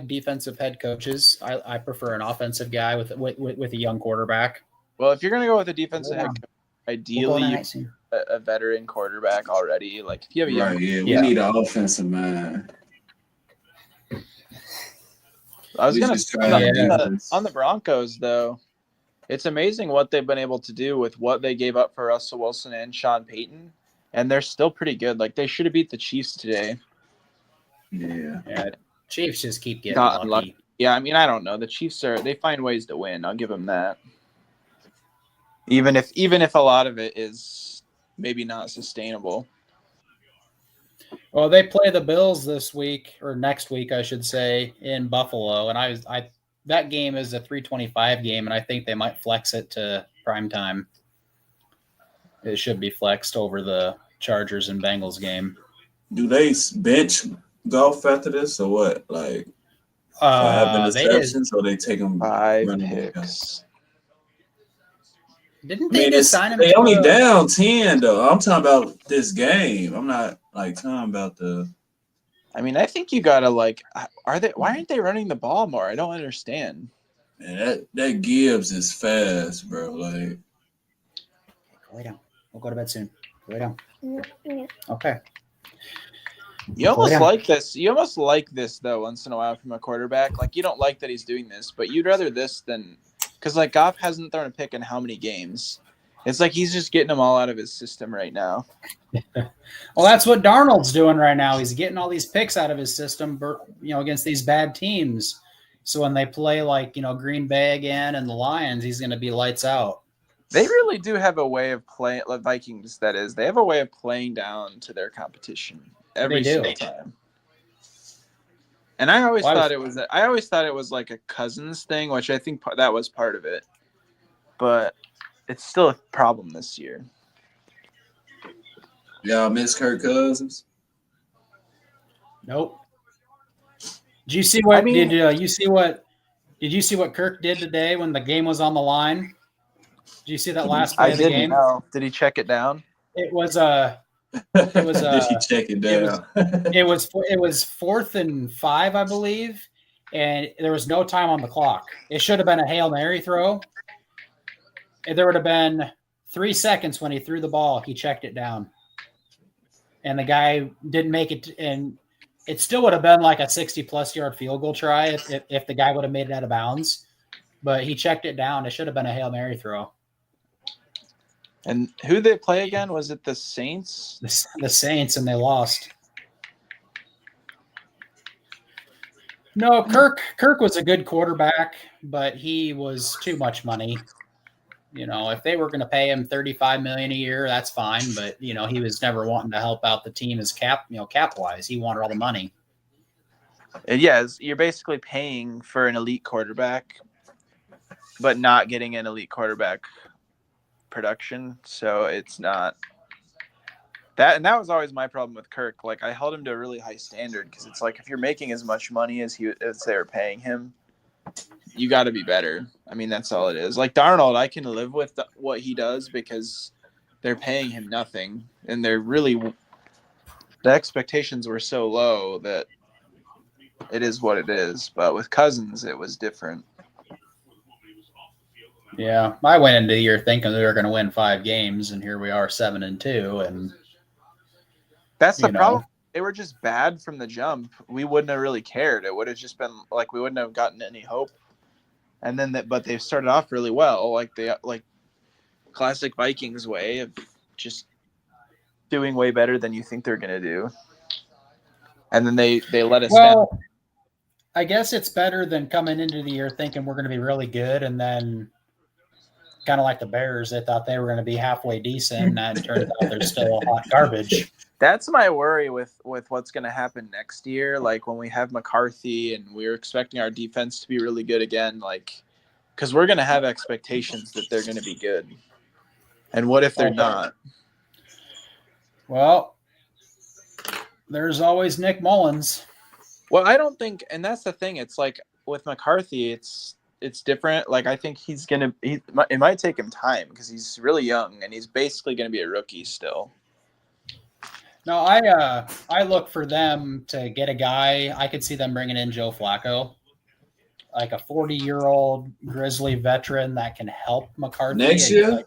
defensive head coaches. I prefer an offensive guy with a young quarterback. Well, if you're gonna go with a defensive head coach, ideally a veteran quarterback already. Like if you have a young, we need an offensive man. I was gonna say on the Broncos though, it's amazing what they've been able to do with what they gave up for Russell Wilson and Sean Payton. and they're still pretty good. Like they should have beat the Chiefs today. Yeah. Yeah, Chiefs just keep getting Got lucky. lucky. Yeah, I mean, I don't know. The Chiefs they find ways to win. I'll give them that. Even if a lot of it is maybe not sustainable. Well, they play the Bills this week or next week, I should say, in Buffalo, and I that game is a 3:25 game, and I think they might flex it to prime time. It should be flexed over the Chargers and Bengals game. Do they bench Golf after this or what? Like 5 interceptions, or they take them 5 running picks. Didn't I they mean, just sign him? they to only a- down 10 though. I'm talking about this game. I'm not like talking about the. I mean, I think you gotta like. Why aren't they running the ball more? I don't understand. Man, that Gibbs is fast, bro. Like, Go lay down. We'll go to bed soon. Go lay down. Okay. You almost Yeah. like this. You almost like this though. Once in a while from a quarterback, like you don't like that he's doing this, but you'd rather this than because like Goff hasn't thrown a pick in how many games? It's like he's just getting them all out of his system right now. Well, that's what Darnold's doing right now. He's getting all these picks out of his system, against these bad teams. So when they play like, Green Bay again and the Lions, he's going to be lights out. They really do have a way of playing, like Vikings, that is. They have a way of playing down to their competition every They do. single time. And I always Well, thought it was like a Cousins thing, which I think that was part of it. But it's still a problem this year. y'all miss Kirk Cousins? Nope. Did you see what I mean- did you see what Kirk did today when the game was on the line? Did you see that last play I of the didn't game? know. Did he check it down? It was Did he check it it was- down? it was 4th and 5, I believe, and there was no time on the clock. It should have been a Hail Mary throw. And there would have been 3 seconds when he threw the ball. He checked it down, and the guy didn't make it. And it still would have been like a 60-plus yard field goal try if the guy would have made it out of bounds. But he checked it down. It should have been a Hail Mary throw. And who did they play again? Was it the Saints? The Saints, and they lost. No, Kirk was a good quarterback, but he was too much money. If they were going to pay him $35 million a year, that's fine. But he was never wanting to help out the team as cap wise. He wanted all the money. And yes, you're basically paying for an elite quarterback, but not getting an elite quarterback production. So it's not that. And that was always my problem with Kirk. Like I held him to a really high standard because it's like if you're making as much money as they were paying him, you got to be better. I mean, that's all it is. Like Darnold, I can live with what he does because they're paying him nothing, and they're really the expectations were so low that it is what it is. But with Cousins, it was different. Yeah, I went into the year thinking they were going to win 5 games, and here we are 7-2, and That's the problem. They were just bad from the jump. We wouldn't have really cared. It would have just been like we wouldn't have gotten any hope. And then but they started off really well, like classic Vikings way of just doing way better than you think they're gonna do. And then they let us down. I guess it's better than coming into the year thinking we're going to be really good, and then kind of like the Bears, they thought they were going to be halfway decent, and it turns out they're still hot garbage. That's my worry with what's going to happen next year. Like when we have McCarthy and we're expecting our defense to be really good again, like because we're going to have expectations that they're going to be good. And what if they're not? Well, there's always Nick Mullins. Well, I don't think, and that's the thing. It's like with McCarthy, it's different. Like I think it might take him time because he's really young and he's basically going to be a rookie still. No, I look for them to get a guy. I could see them bringing in Joe Flacco, like a 40-year-old Grizzly veteran that can help McCarthy. Next year?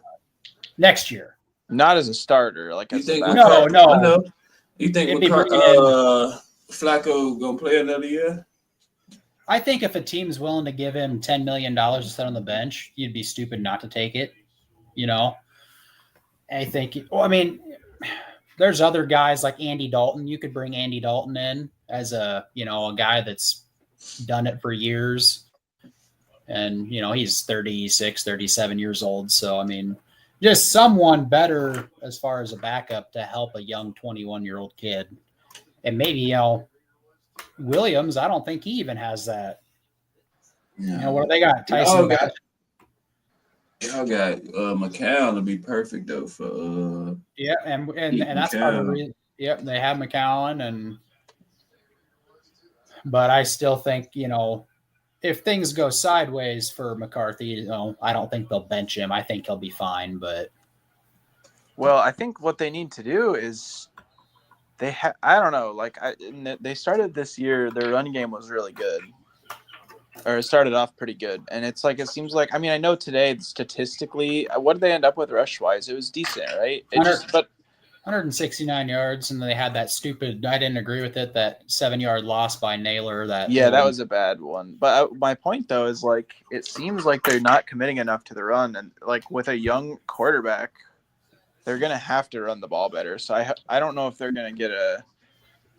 Next year. Not as a starter. Like You as a think backup. No. I know. You think It'd be Flacco gonna play another year? I think if a team's willing to give him $10 million to sit on the bench, you'd be stupid not to take it. I think. Well, I mean, there's other guys like Andy Dalton. You could bring Andy Dalton in as a guy that's done it for years. And, he's 36, 37 years old. So, I mean, just someone better as far as a backup to help a young 21-year-old kid. And maybe, Williams, I don't think he even has that. Yeah. What do they got? Tyson Bagent. Y'all got McCown to be perfect though for Yeah, and that's part of the reason. Yep, they have McCown, but I still think if things go sideways for McCarthy, I don't think they'll bench him. I think he'll be fine. But well, I think what they need to do is I don't know. Like they started this year, their running game was really good. Or it started off pretty good. And it's like, it seems like, I mean, I know today statistically, what did they end up with rush wise? It was decent, right? But 169 yards, and they had that stupid, I didn't agree with it, that 7-yard loss by Naylor. That was a bad one. But my point though is like, it seems like they're not committing enough to the run, and like with a young quarterback, they're going to have to run the ball better. So I don't know if they're going to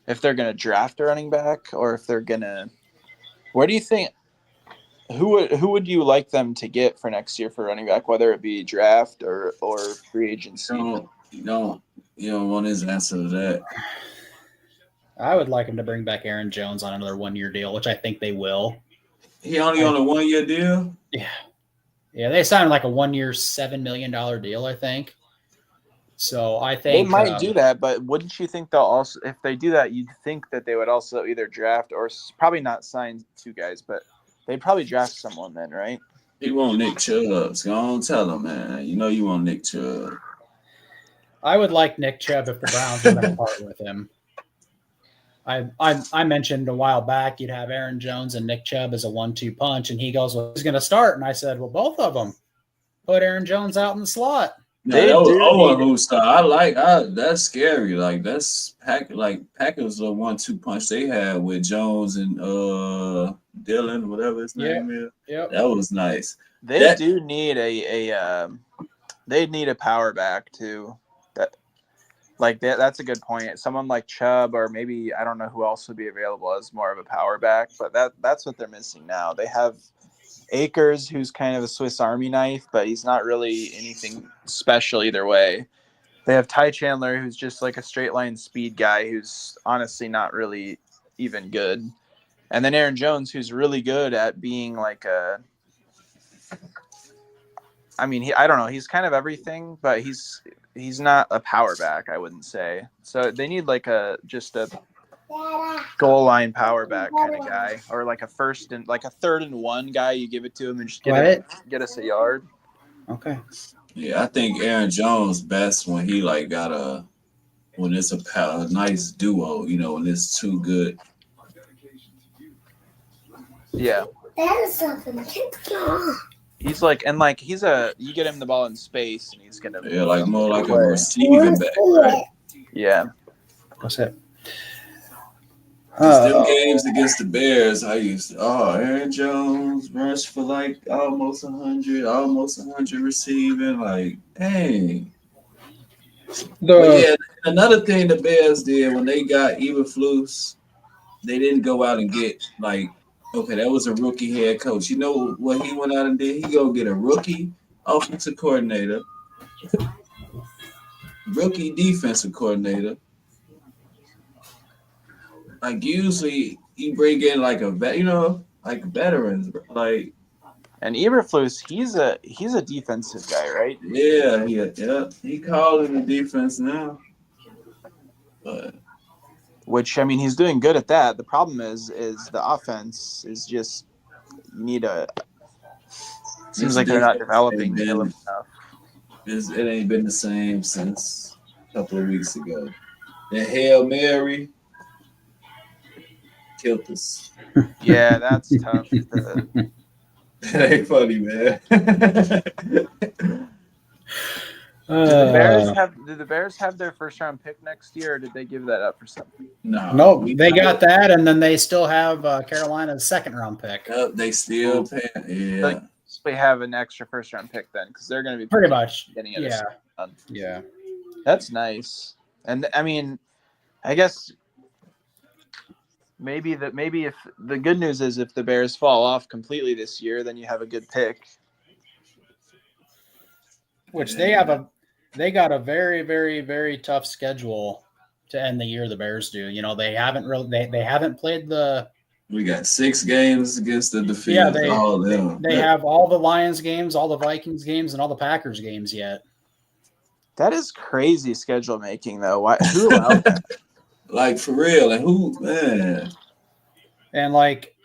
if they're going to draft a running back, or if they're going to, where do you think, who would you like them to get for next year for running back, whether it be draft or free agency? You don't want his answer to that. I would like him to bring back Aaron Jones on another 1-year deal, which I think they will. He only on a 1-year deal? Yeah. Yeah, they signed like a 1-year, $7 million deal, I think. So I think they might do that, but wouldn't you think they'll also, if they do that, you'd think that they would also either draft or probably not sign 2 guys, but they'd probably draft someone then, right? He want Nick Chubb. So don't tell him, man. You want Nick Chubb. I would like Nick Chubb if the Browns were going to part with him. I mentioned a while back you'd have Aaron Jones and Nick Chubb as a 1-2 punch, and he goes, well, who's going to start? And I said, well, both of them. Put Aaron Jones out in the slot. No, that was Owen who started. That's scary. Like Packers the 1-2 punch they had with Jones and Dylan, whatever his name is. Yep. That was nice. They do need they need a power back too. That's a good point. Someone like Chubb, or maybe I don't know who else would be available as more of a power back, but that's what they're missing now. They have Akers, who's kind of a Swiss Army knife, but he's not really anything special either way. They have Ty Chandler, who's just like a straight line speed guy who's honestly not really even good. And then Aaron Jones, who's really good at being like I don't know. He's kind of everything, but he's not a power back, I wouldn't say. So they need like just a goal line power back kind of guy, or like a 3rd and 1 guy. You give it to him and just get us a yard. Okay. Yeah, I think Aaron Jones best when he when it's a nice duo, when it's too good. Yeah. That is something. He's you get him the ball in space and he's gonna more like a receiving back, right? Yeah. What's that? Them games against the Bears, I used to, Aaron Jones rushed for like almost 100 receiving, like, dang. Another thing the Bears did when they got Eberflus, they didn't go out and get that was a rookie head coach. You know what he went out and did? He go get a rookie offensive coordinator, rookie defensive coordinator. Like usually you bring in like veterans, like. And Eberflus, he's a defensive guy, right? Yeah. He calling the defense now. But which he's doing good at that. The problem is the offense is just seems like they're not developing enough. It ain't been the same since a couple of weeks ago. The Hail Mary killed us. Yeah, that's tough. That ain't funny, man. Did the Bears have their first round pick next year, or did they give that up for something? No, they got that, and then they still have Carolina's 2nd round pick. They still pay. Yeah. They have an extra first round pick then, because they're going to be pretty much getting it. Yeah. That's nice. And I mean, I guess maybe if the good news is if the Bears fall off completely this year, then you have a good pick. Which they got a very, very, very tough schedule to end the year. The Bears do. You know, they haven't played the. We got 6 games against the Yeah, defeated. All of them. they have all the Lions games, all the Vikings games, and all the Packers games yet. That is crazy schedule making, though. Why? Who allowed that? Like, for real. And who, man? And like,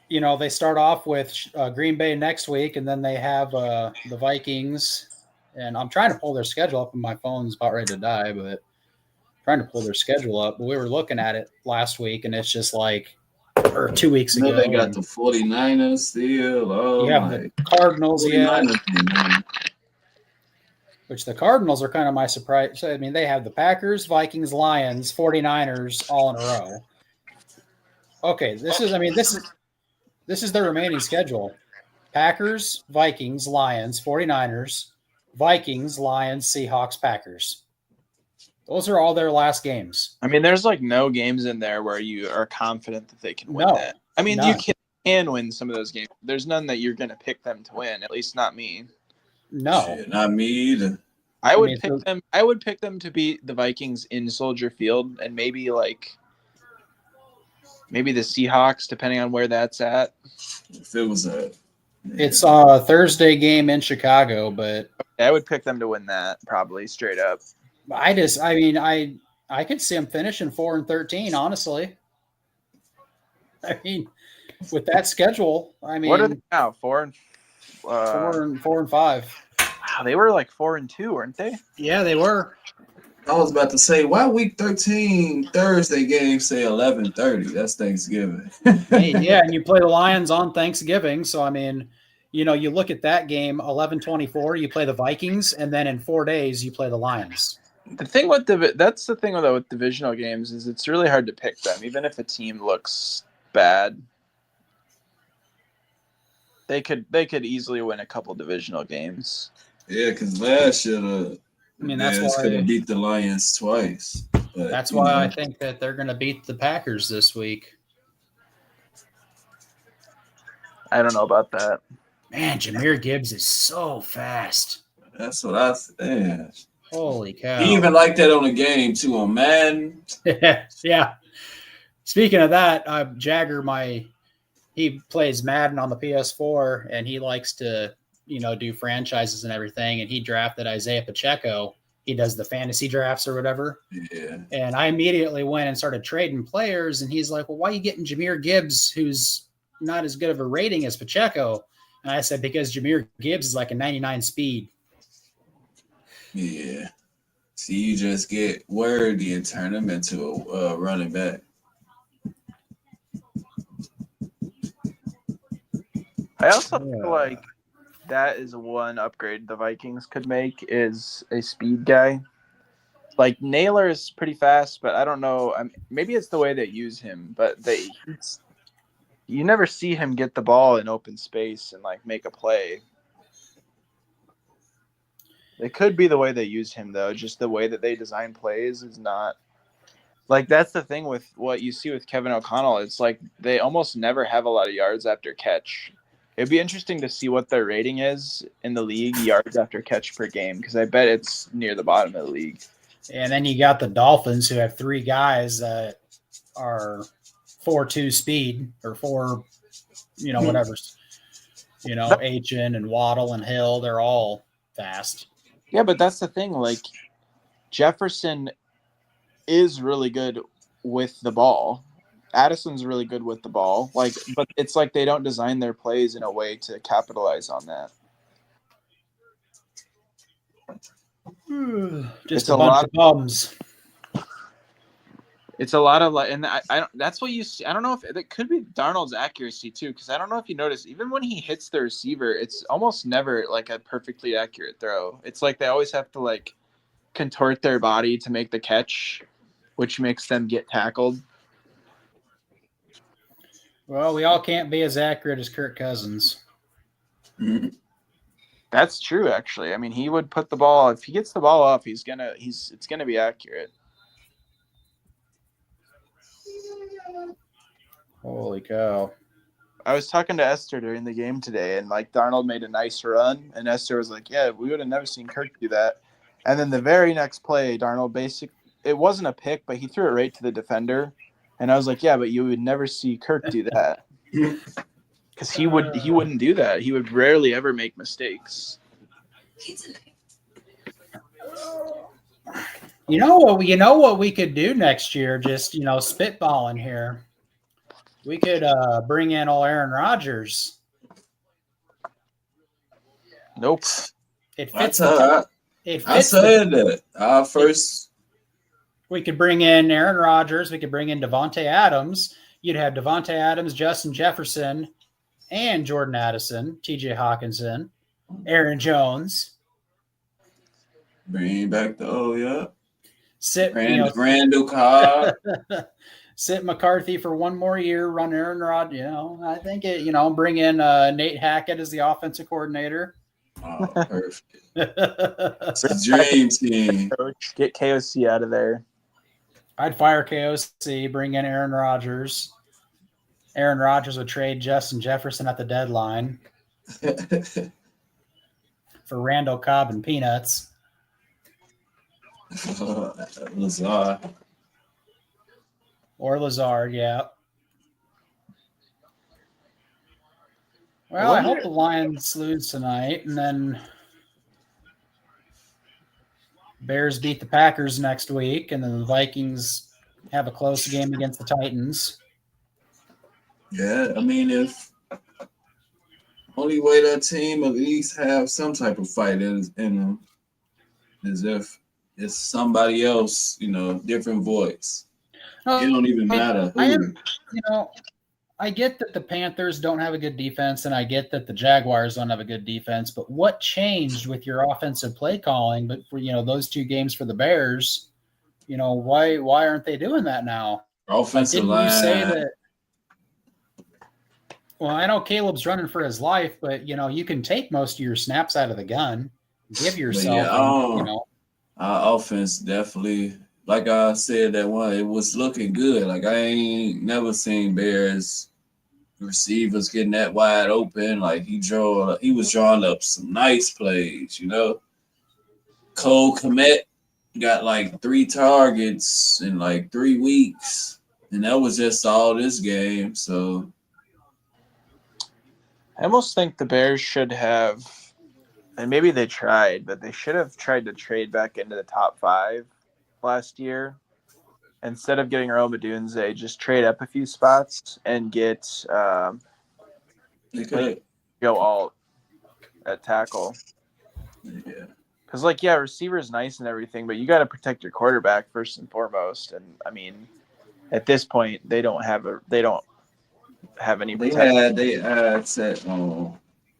you know, they start off with Green Bay next week, and then they have the Vikings. And I'm trying to pull their schedule up, and my phone's about ready to die, but trying to pull their schedule up. But we were looking at it last week, and it's just like, or 2 weeks ago. They got the 49ers still. Oh, you have the Cardinals, which the Cardinals are kind of my surprise. So, I mean, they have the Packers, Vikings, Lions, 49ers all in a row. Okay, this is their remaining schedule. Packers, Vikings, Lions, 49ers, Vikings, Lions, Seahawks, Packers. Those are all their last games. I mean, there's like no games in there where you are confident that they can win that. I mean, none. you can win some of those games. There's none that you're going to pick them to win, at least not me. No. Shit, not me either. I would pick them to beat the Vikings in Soldier Field and maybe the Seahawks, depending on where that's at. If it was It's a Thursday game in Chicago, but I would pick them to win that probably straight up. I could see them finishing 4-13, honestly. I mean, with that schedule, I mean, what are they now? 4 and 5. Wow, they were like 4-2, weren't they? Yeah, they were. I was about to say, why week 13 Thursday game say 11:30? That's Thanksgiving. Yeah, and you play the Lions on Thanksgiving. So, I mean, you know, you look at that game, 11:24, you play the Vikings, and then in 4 days, you play the Lions. The thing with that's the thing with divisional games is it's really hard to pick them, even if a team looks bad. They could easily win a couple divisional games. Yeah, because last year that's why could have beat the Lions twice. But, that's why I think that they're going to beat the Packers this week. I don't know about that. Man, Jahmyr Gibbs is so fast. That's what I said. Holy cow. He even liked that on the game, too, on Madden. Yeah. Speaking of that, Jagger, he plays Madden on the PS4, and he likes to, you know, do franchises and everything, and he drafted Isaiah Pacheco. He does the fantasy drafts or whatever. Yeah. And I immediately went and started trading players, and he's like, well, why are you getting Jahmyr Gibbs, who's not as good of a rating as Pacheco? And I said, because Jahmyr Gibbs is like a 99 speed. Yeah. See, you just get wordy and turn him into a running back. I also feel like that is one upgrade the Vikings could make is a speed guy. Like Naylor is pretty fast, but I don't know. Maybe it's the way they use him, but you never see him get the ball in open space and like make a play. It could be the way they use him though. Just the way that they design plays is not like that's the thing with what you see with Kevin O'Connell. It's like they almost never have a lot of yards after catch. It'd be interesting to see what their rating is in the league, yards after catch per game, because I bet it's near the bottom of the league. And then you got the Dolphins, who have 3 guys that are 4.2 speed or 4, you know, whatever. You know, Achin and Waddle and Hill, they're all fast. Yeah, but that's the thing. Like, Jefferson is really good with the ball. Addison's really good with the ball. Like, but it's like they don't design their plays in a way to capitalize on that. Just a bunch of bums. It's a lot of like, and I that's what you see. I don't know if it could be Darnold's accuracy too, because I don't know if you notice, even when he hits the receiver, it's almost never like a perfectly accurate throw. It's like they always have to like contort their body to make the catch, which makes them get tackled. Well, we all can't be as accurate as Kirk Cousins. Mm-hmm. That's true, actually. I mean, he would put the ball if he gets the ball up. It's gonna be accurate. Holy cow! I was talking to Esther during the game today, and like Darnold made a nice run, and Esther was like, "Yeah, we would have never seen Kirk do that." And then the very next play, Darnold it wasn't a pick, but he threw it right to the defender, and I was like, "Yeah, but you would never see Kirk do that." Because he wouldn't do that. He would rarely ever make mistakes. You know what we could do next year? Just spitballing here. We could bring in all Aaron Rodgers. Nope. It fits. I said that. First. We could bring in Aaron Rodgers. We could bring in Devontae Adams. You'd have Devontae Adams, Justin Jefferson, and Jordan Addison, T.J. Hawkinson, Aaron Jones. Bring back the Sit Randall Cobb. Sit McCarthy for one more year. Run Aaron Rod. I think bring in Nate Hackett as the offensive coordinator. Oh, perfect. It's a dream team. Coach, get KOC out of there. I'd fire KOC. Bring in Aaron Rodgers. Aaron Rodgers would trade Justin Jefferson at the deadline for Randall Cobb and peanuts. Lazard. Or Lazard, yeah. Well, I hope the Lions lose tonight, and then Bears beat the Packers next week, and then the Vikings have a close game against the Titans. Yeah, I mean, if only way that team at least have some type of fight in them is if it's somebody else, different voice. It don't even matter who. I get that the Panthers don't have a good defense, and I get that the Jaguars don't have a good defense, but what changed with your offensive play calling? But for those two games for the Bears, why aren't they doing that now? Offensive line. You say that? Well, I know Caleb's running for his life, but you can take most of your snaps out of the gun. Give yourself, our offense definitely. Like I said, that one, it was looking good. Like I ain't never seen Bears receivers getting that wide open. Like he was drawing up some nice plays, Cole Kmet got like 3 targets in like 3 weeks, and that was just all this game. So I almost think the Bears should have, and maybe they tried, but they should have tried to trade back into the top 5 last year. Instead of getting Rome Odunze, just trade up a few spots and get Joe Alt at tackle. Yeah. Because, receiver is nice and everything, but you got to protect your quarterback first and foremost. And I mean, at this point, they don't have any protection. They had set on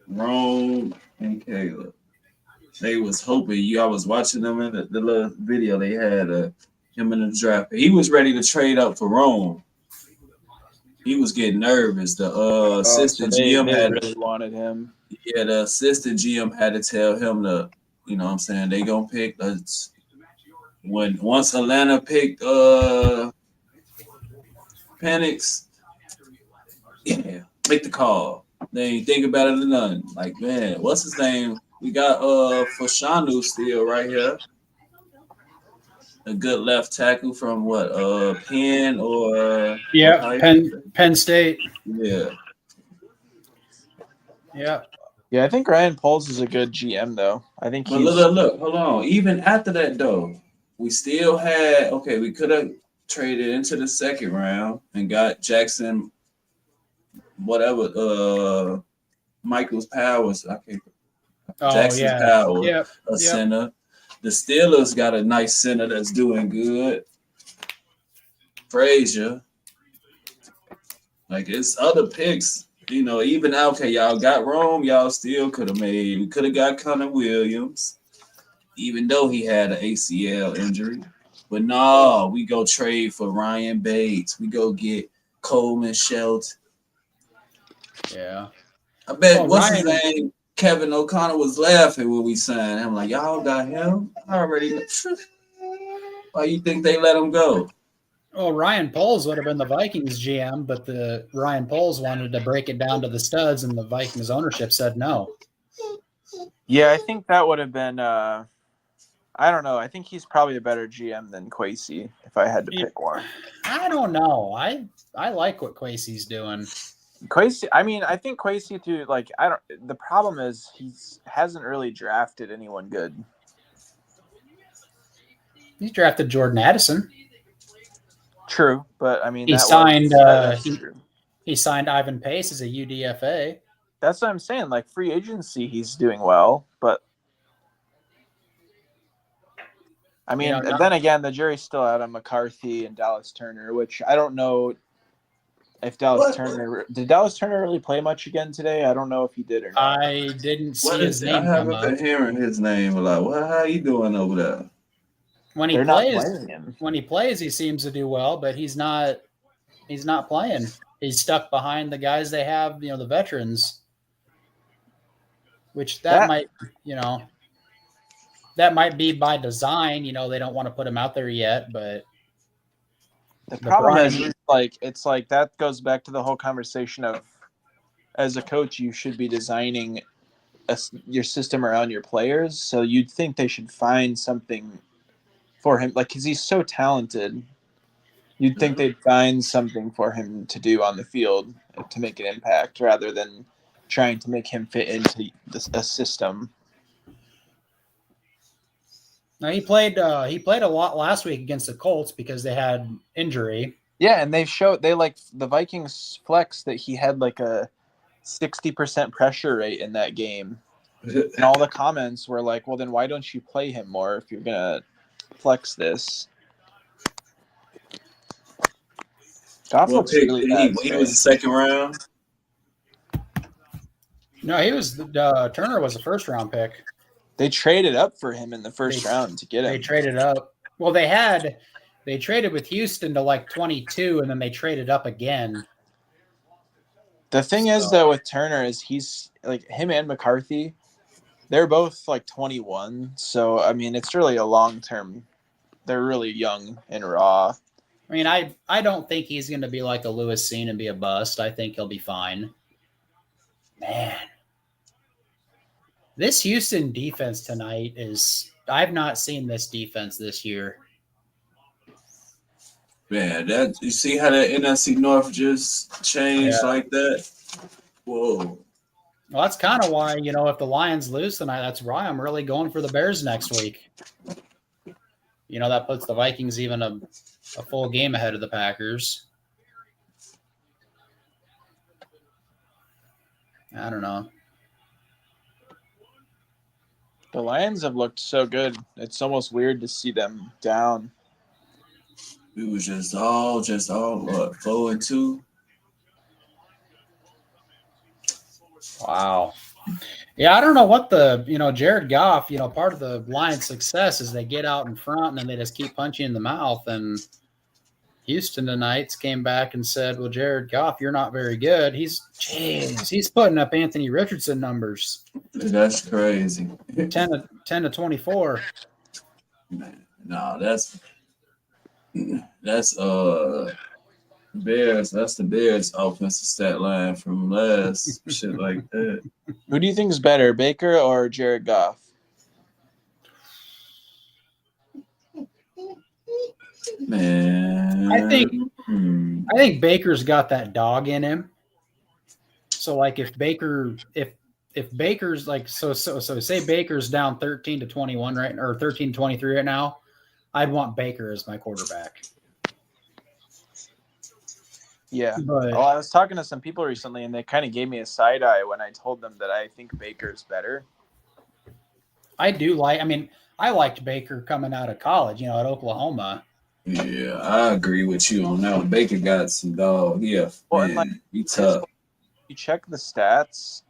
Rome and Caleb. They was hoping I was watching them in the little video they had him in the draft. He was ready to trade up for Rome. He was getting nervous. The assistant GM really wanted him. Yeah, the assistant GM had to tell him to, they gonna pick. Once Atlanta picked Penix, make the call. They ain't think about it or nothing. Like, man, what's his name? We got Fashanu still right here. A good left tackle from Penn or Penn State. Yeah. Yeah. Yeah, I think Ryan Poles is a good GM though. I think he's look, hold on. Even after that though, we still had we could have traded into the second round and got Jackson Michael's Powers. Jackson Powell, center. The Steelers got a nice center that's doing good. Frazier. Like it's other picks, even y'all got Rome, y'all still could have got Connor Williams, even though he had an ACL injury. But no, we go trade for Ryan Bates. We go get Coleman Shelton. Yeah. I bet his name? Kevin O'Connor was laughing when we signed. I'm like, y'all got him. I already know. Why you think they let him go? Well, Ryan Poles would have been the Vikings GM, but the Ryan Poles wanted to break it down to the studs, and the Vikings ownership said no. Yeah, I think that would have been. I don't know. I think he's probably a better GM than Kwesi if I had to pick one. I don't know. I like what Kwesi's doing. Kwesi, I mean, I think Kwesi too. Like, I don't. The problem is hasn't really drafted anyone good. He drafted Jordan Addison. True, but I mean, He that signed. that's true. He signed Ivan Pace as a UDFA. That's what I'm saying. Like free agency, he's doing well, but I mean, then again, the jury's still out on McCarthy and Dallas Turner, which I don't know if Turner really play much again today. I don't know if he did or not. I didn't see his name. I haven't been hearing his name a lot. Well, how you doing over there? When he plays, he seems to do well, but he's not playing. He's stuck behind the guys they have, the veterans. Which that might be by design. They don't want to put him out there yet, but the problem is it's like that goes back to the whole conversation of, as a coach, you should be designing your system around your players. So you'd think they should find something for him, like, because he's so talented. You'd think they'd find something for him to do on the field to make an impact, rather than trying to make him fit into a system. Now he played a lot last week against the Colts because they had injury. Yeah, and the Vikings flex that he had like a 60% pressure rate in that game. And all the comments were like, well, then why don't you play him more if you're gonna flex this? Goff looks really bad. He was the second round. No, he was Turner was a first round pick. They traded up for him in the first round to get him. They traded up. Well, they traded with Houston to like 22, and then they traded up again. The thing is, though, with Turner is he's like him and McCarthy. They're both like 21, so I mean it's really a long term. They're really young and raw. I mean, I don't think he's going to be like a Lewis Cine and be a bust. I think he'll be fine. Man, this Houston defense tonight I've not seen this defense this year. Man, you see how that NFC North just changed like that? Whoa. Well, that's kind of why, if the Lions lose tonight, that's why I'm really going for the Bears next week. That puts the Vikings even a full game ahead of the Packers. I don't know. The Lions have looked so good. It's almost weird to see them down. We was just all what, 4-2? Wow. Yeah, I don't know what Jared Goff, part of the Lions' success is they get out in front and then they just keep punching in the mouth. And Houston tonight came back and said, well, Jared Goff, you're not very good. He's putting up Anthony Richardson numbers. That's crazy. 10 to 24. Man, no, that's Bears. That's the Bears offensive stat line from last shit like that. Who do you think is better, Baker or Jared Goff? Man, I think Baker's got that dog in him. So like if Baker's like so say Baker's down 13 to 21 right, or 13 to 23 right now, I'd want Baker as my quarterback. Yeah. Well, I was talking to some people recently, and they kind of gave me a side eye when I told them that I think Baker's better. I liked Baker coming out of college, at Oklahoma. Yeah, I agree with you on that one. Baker got some dog. Yeah, he tough. You check the stats.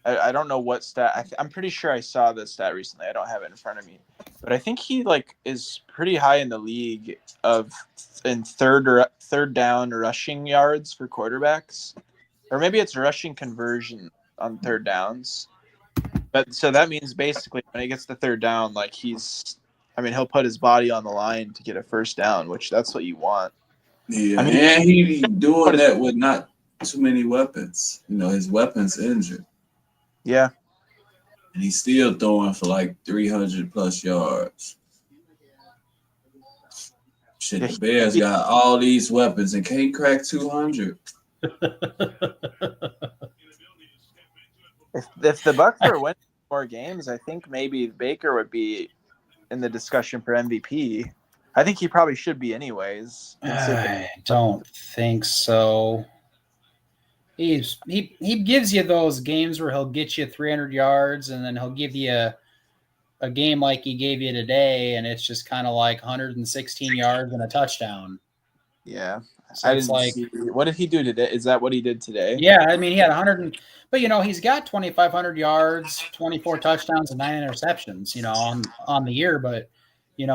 I don't know what stat. I'm pretty sure I saw this stat recently. I don't have it in front of me, but I think he is pretty high in the league in third down rushing yards for quarterbacks, or maybe it's rushing conversion on third downs. But so that means basically when he gets the third down, like he'll put his body on the line to get a first down, which that's what you want. Yeah, I mean, and he doing that with not too many weapons. You know, his weapons injured. Yeah. And he's still throwing for like 300 plus yards. Shit, the Bears got all these weapons and can't crack 200. If the Bucs were winning more games, I think maybe Baker would be in the discussion for MVP. I think he probably should be anyways. I don't think so. He gives you those games where he'll get you 300 yards and then he'll give you a game like he gave you today, and it's just kind of like 116 yards and a touchdown. Yeah. So I didn't see. What did he do today? Is that what he did today? Yeah, I mean, he had 100, but he's got 2,500 yards, 24 touchdowns, and 9 interceptions, on the year. But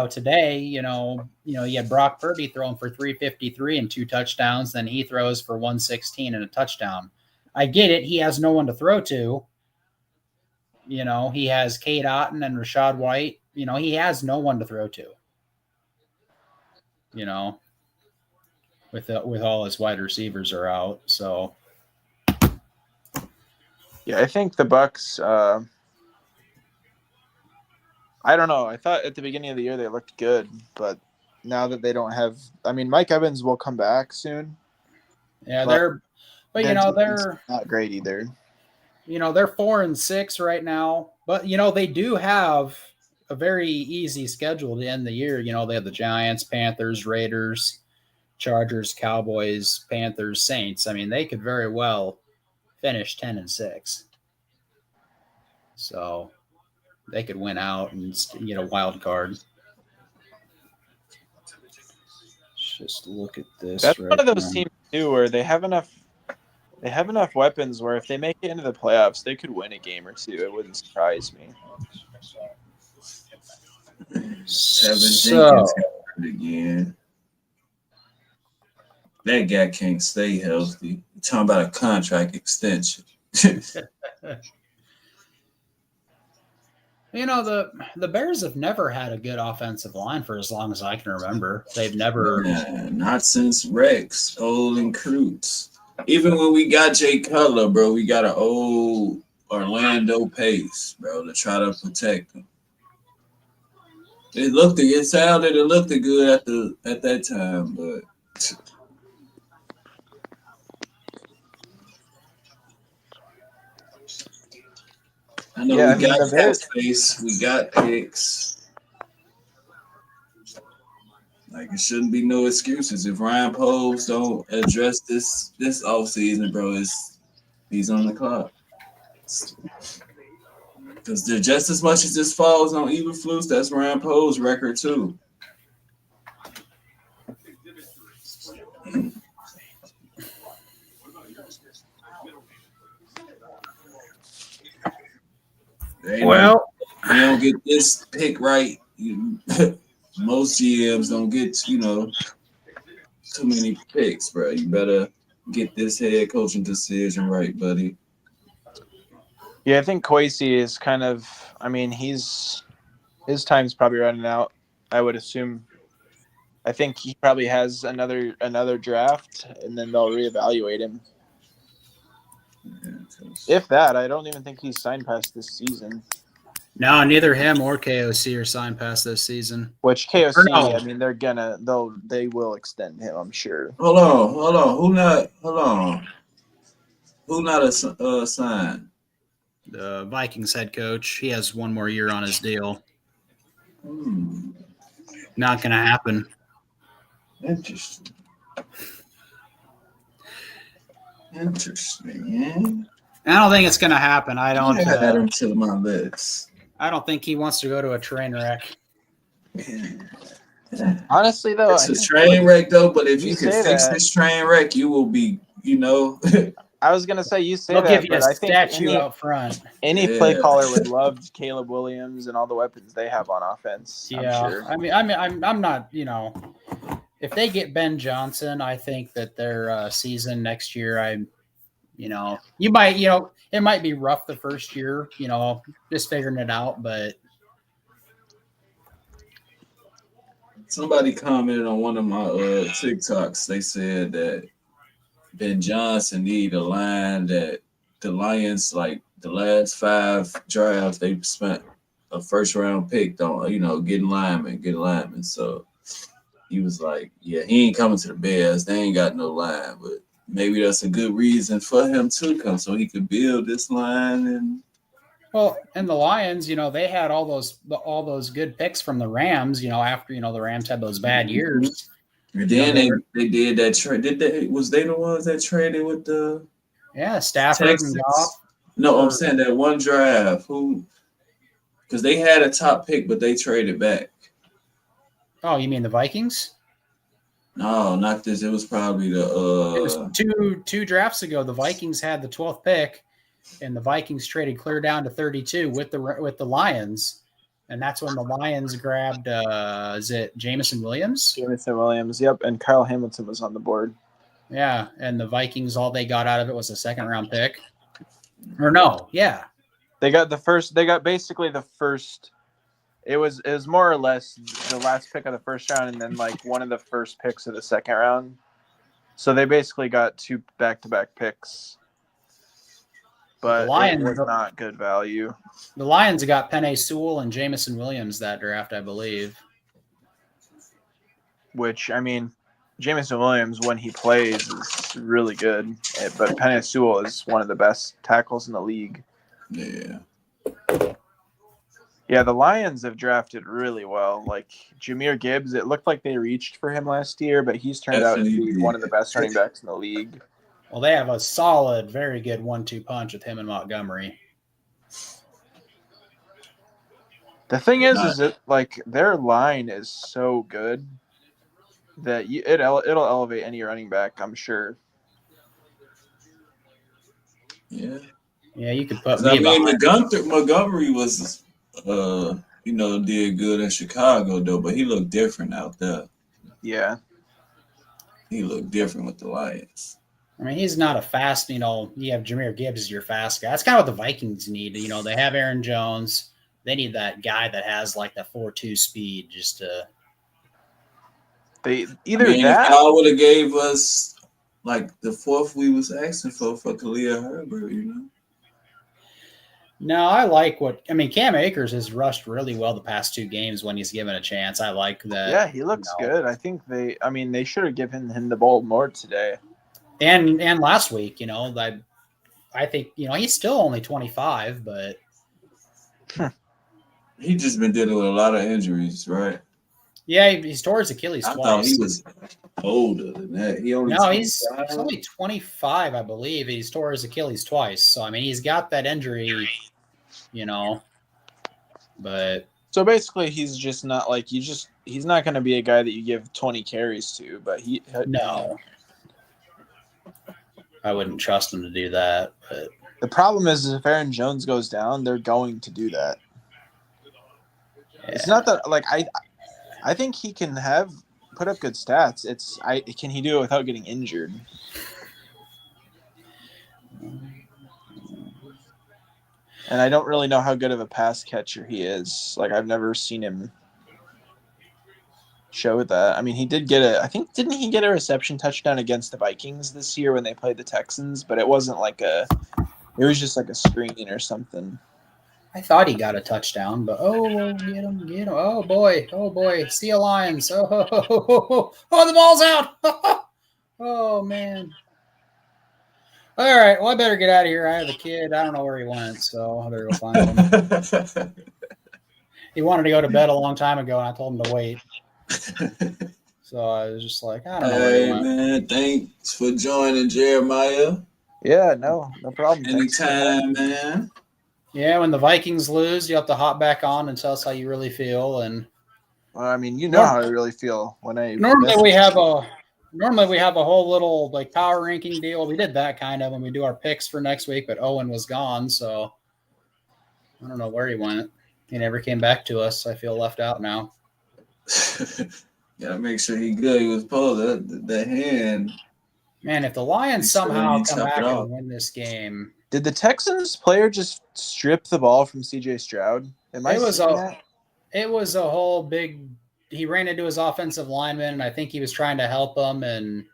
today, you had Brock Purdy throwing for 353 and 2 touchdowns. Then he throws for 116 and a touchdown. I get it; he has no one to throw to. He has Cade Otton and Rachaad White. He has no one to throw to. With all his wide receivers are out, so yeah, I think the Bucs. I don't know. I thought at the beginning of the year they looked good, but now that they don't have, Mike Evans will come back soon. Yeah, they're not great either. They're 4-6 right now, but they do have a very easy schedule to end the year. They have the Giants, Panthers, Raiders, Chargers, Cowboys, Panthers, Saints. They could very well finish 10-6. So they could win out and get a wild card. Let's just look at this. That's one of those teams too where they have enough weapons where if they make it into the playoffs, they could win a game or two. It wouldn't surprise me. Jenkins got hurt again. That guy can't stay healthy. You're talking about a contract extension. The Bears have never had a good offensive line for as long as I can remember. They've never. Not since Rex, old and Cruz. Even when we got Jay Cutler, bro, we got an old Orlando Pace, bro, to try to protect him. It sounded good at that time, but I know we got cap space, we got picks. Like, it shouldn't be no excuses. If Ryan Poles don't address this offseason, bro, he's on the clock. Because just as much as this falls on Eberflus, that's Ryan Poles' record too. Well, you don't get this pick right. Most GMs don't get, too many picks, bro. You better get this head coaching decision right, buddy. Yeah, I think Kwesi is kind of, his time's probably running out, I would assume. I think he probably has another draft, and then they'll reevaluate him. If that, I don't even think he's signed past this season. No, neither him or KOC are signed past this season. Which KOC, they will extend him, I'm sure. Hold on. Who not signed? The Vikings head coach. He has one more year on his deal. Not going to happen. Interesting. Yeah. I don't think it's going to happen. I don't. Add him to my list. I don't think he wants to go to a train wreck. Honestly, though, it's a train wreck, though. But if you can fix this train wreck, you will be, I was gonna say you say they'll that, give you a statue out front. Any play caller would love Caleb Williams and all the weapons they have on offense. Yeah, I'm sure. I'm not. If they get Ben Johnson, I think that their season next year, You know, you might, you know, it might be rough the first year, you know, just figuring it out, but Somebody commented on one of my TikToks. They said that Ben Johnson need a line that the Lions, like the last 5 drafts, they spent a first round pick on, you know, getting linemen. So he was like, yeah, he ain't coming to the Bears. They ain't got no line, but maybe that's a good reason for him to come so he could build this line. And well, and the Lions, you know, they had all those good picks from the Rams, you know, after, you know, the Rams had those bad years. And then they did that trade. Was they the ones that traded with the Stafford Texans? and Goff? No, I'm saying that one draft because they had a top pick, but they traded back. Oh, you mean the Vikings? No, not this. It was probably It was two drafts ago. The Vikings had the 12th pick, and the Vikings traded clear down to 32 with the Lions, and that's when the Lions grabbed. Is it Jameson Williams? Jameson Williams, yep, and Kyle Hamilton was on the board. Yeah, and the Vikings, all they got out of it was a second-round pick. Or no, yeah. They got basically the first. It was more or less the last pick of the first round, and then like one of the first picks of the second round. So they basically got 2 back-to-back picks. But The Lions, it was not good value. The Lions got Penei Sewell and Jameson Williams that draft, I believe. Which, I mean, Jameson Williams, when he plays, is really good. But Penei Sewell is one of the best tackles in the league. Yeah. Yeah, the Lions have drafted really well. Like Jahmyr Gibbs, it looked like they reached for him last year, but he's turned out to be one of the best running backs in the league. Well, they have a solid, very good 1-2 punch with him and Montgomery. The thing is it like their line is so good that it'll elevate any running back, I'm sure. Yeah. Yeah, you could put. I mean, Montgomery was, you know, did good in Chicago though, but he looked different out there. Yeah. He looked different with the Lions. I mean, he's not a fast, you know, you have Jahmyr Gibbs as your fast guy. That's kind of what the Vikings need. You know, they have Aaron Jones. They need that guy that has like the 4.2 speed just to. If I would have gave us like the 4th we was asking for Khalil Herbert, you know. No, I like Cam Akers has rushed really well the past 2 games when he's given a chance. I like that. Yeah, he looks good. I think they should have given him the ball more today. And last week, you know, I think, you know, he's still only 25, but he just been dealing with a lot of injuries, right? Yeah, he's tore his Achilles twice. I thought he was older than that. He's only 25, I believe. He's tore his Achilles twice. So, I mean, he's got that injury, you know. But so basically, he's just not like he's not going to be a guy that you give 20 carries to. But no, I wouldn't trust him to do that. But the problem is if Aaron Jones goes down, they're going to do that. Yeah. It's not that like I think he can put up good stats. Can he do it without getting injured? And I don't really know how good of a pass catcher he is. Like I've never seen him show that. I mean, he did get didn't he get a reception touchdown against the Vikings this year when they played the Texans? But it wasn't it was just like a screen or something. I thought he got a touchdown, but get him. Oh boy. See you, Lions. Oh, the ball's out. Oh man. All right, well I better get out of here. I have a kid. I don't know where he went, so I better go find him. He wanted to go to bed a long time ago, and I told him to wait. So I was just like, I don't know where he went. Man, thanks for joining, Jeremiah. Yeah, no problem. Anytime, man. Yeah, when the Vikings lose, you have to hop back on and tell us how you really feel. And well, I mean, you know how I really feel when I normally we have a whole little like power ranking deal. We did that kind of when we do our picks for next week, but Owen was gone, so I don't know where he went. He never came back to us. I feel left out now. Gotta make sure he good. He was pulled that hand. Man, if the Lions They still somehow need to come top back it off. and win this game, Did the Texans player just strip the ball from CJ Stroud? Am I It was seeing a- that? it was a whole big. He ran into his offensive lineman, and I think he was trying to help him and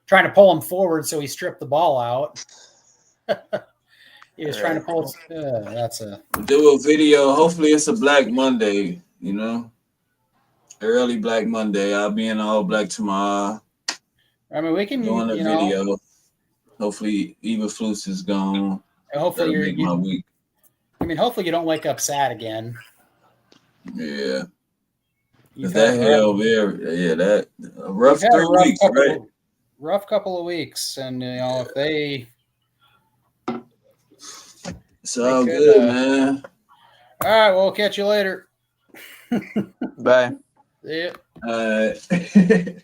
trying to pull him forward, so he stripped the ball out. He was trying to pull. That's a. Do a video. Hopefully, it's a Black Monday. You know, early Black Monday. I'll be in all black tomorrow. I mean, we can. Doing a You know, video. Hopefully, Eberflus is gone. hopefully That'll make my week. I mean, hopefully you don't wake up sad again. Yeah. You've That had a hell, that a rough you've had a 3 rough weeks, couple right? of- rough couple of weeks, and if they. It's all could, good, man. All right, we'll catch you later. Bye. See ya. All right.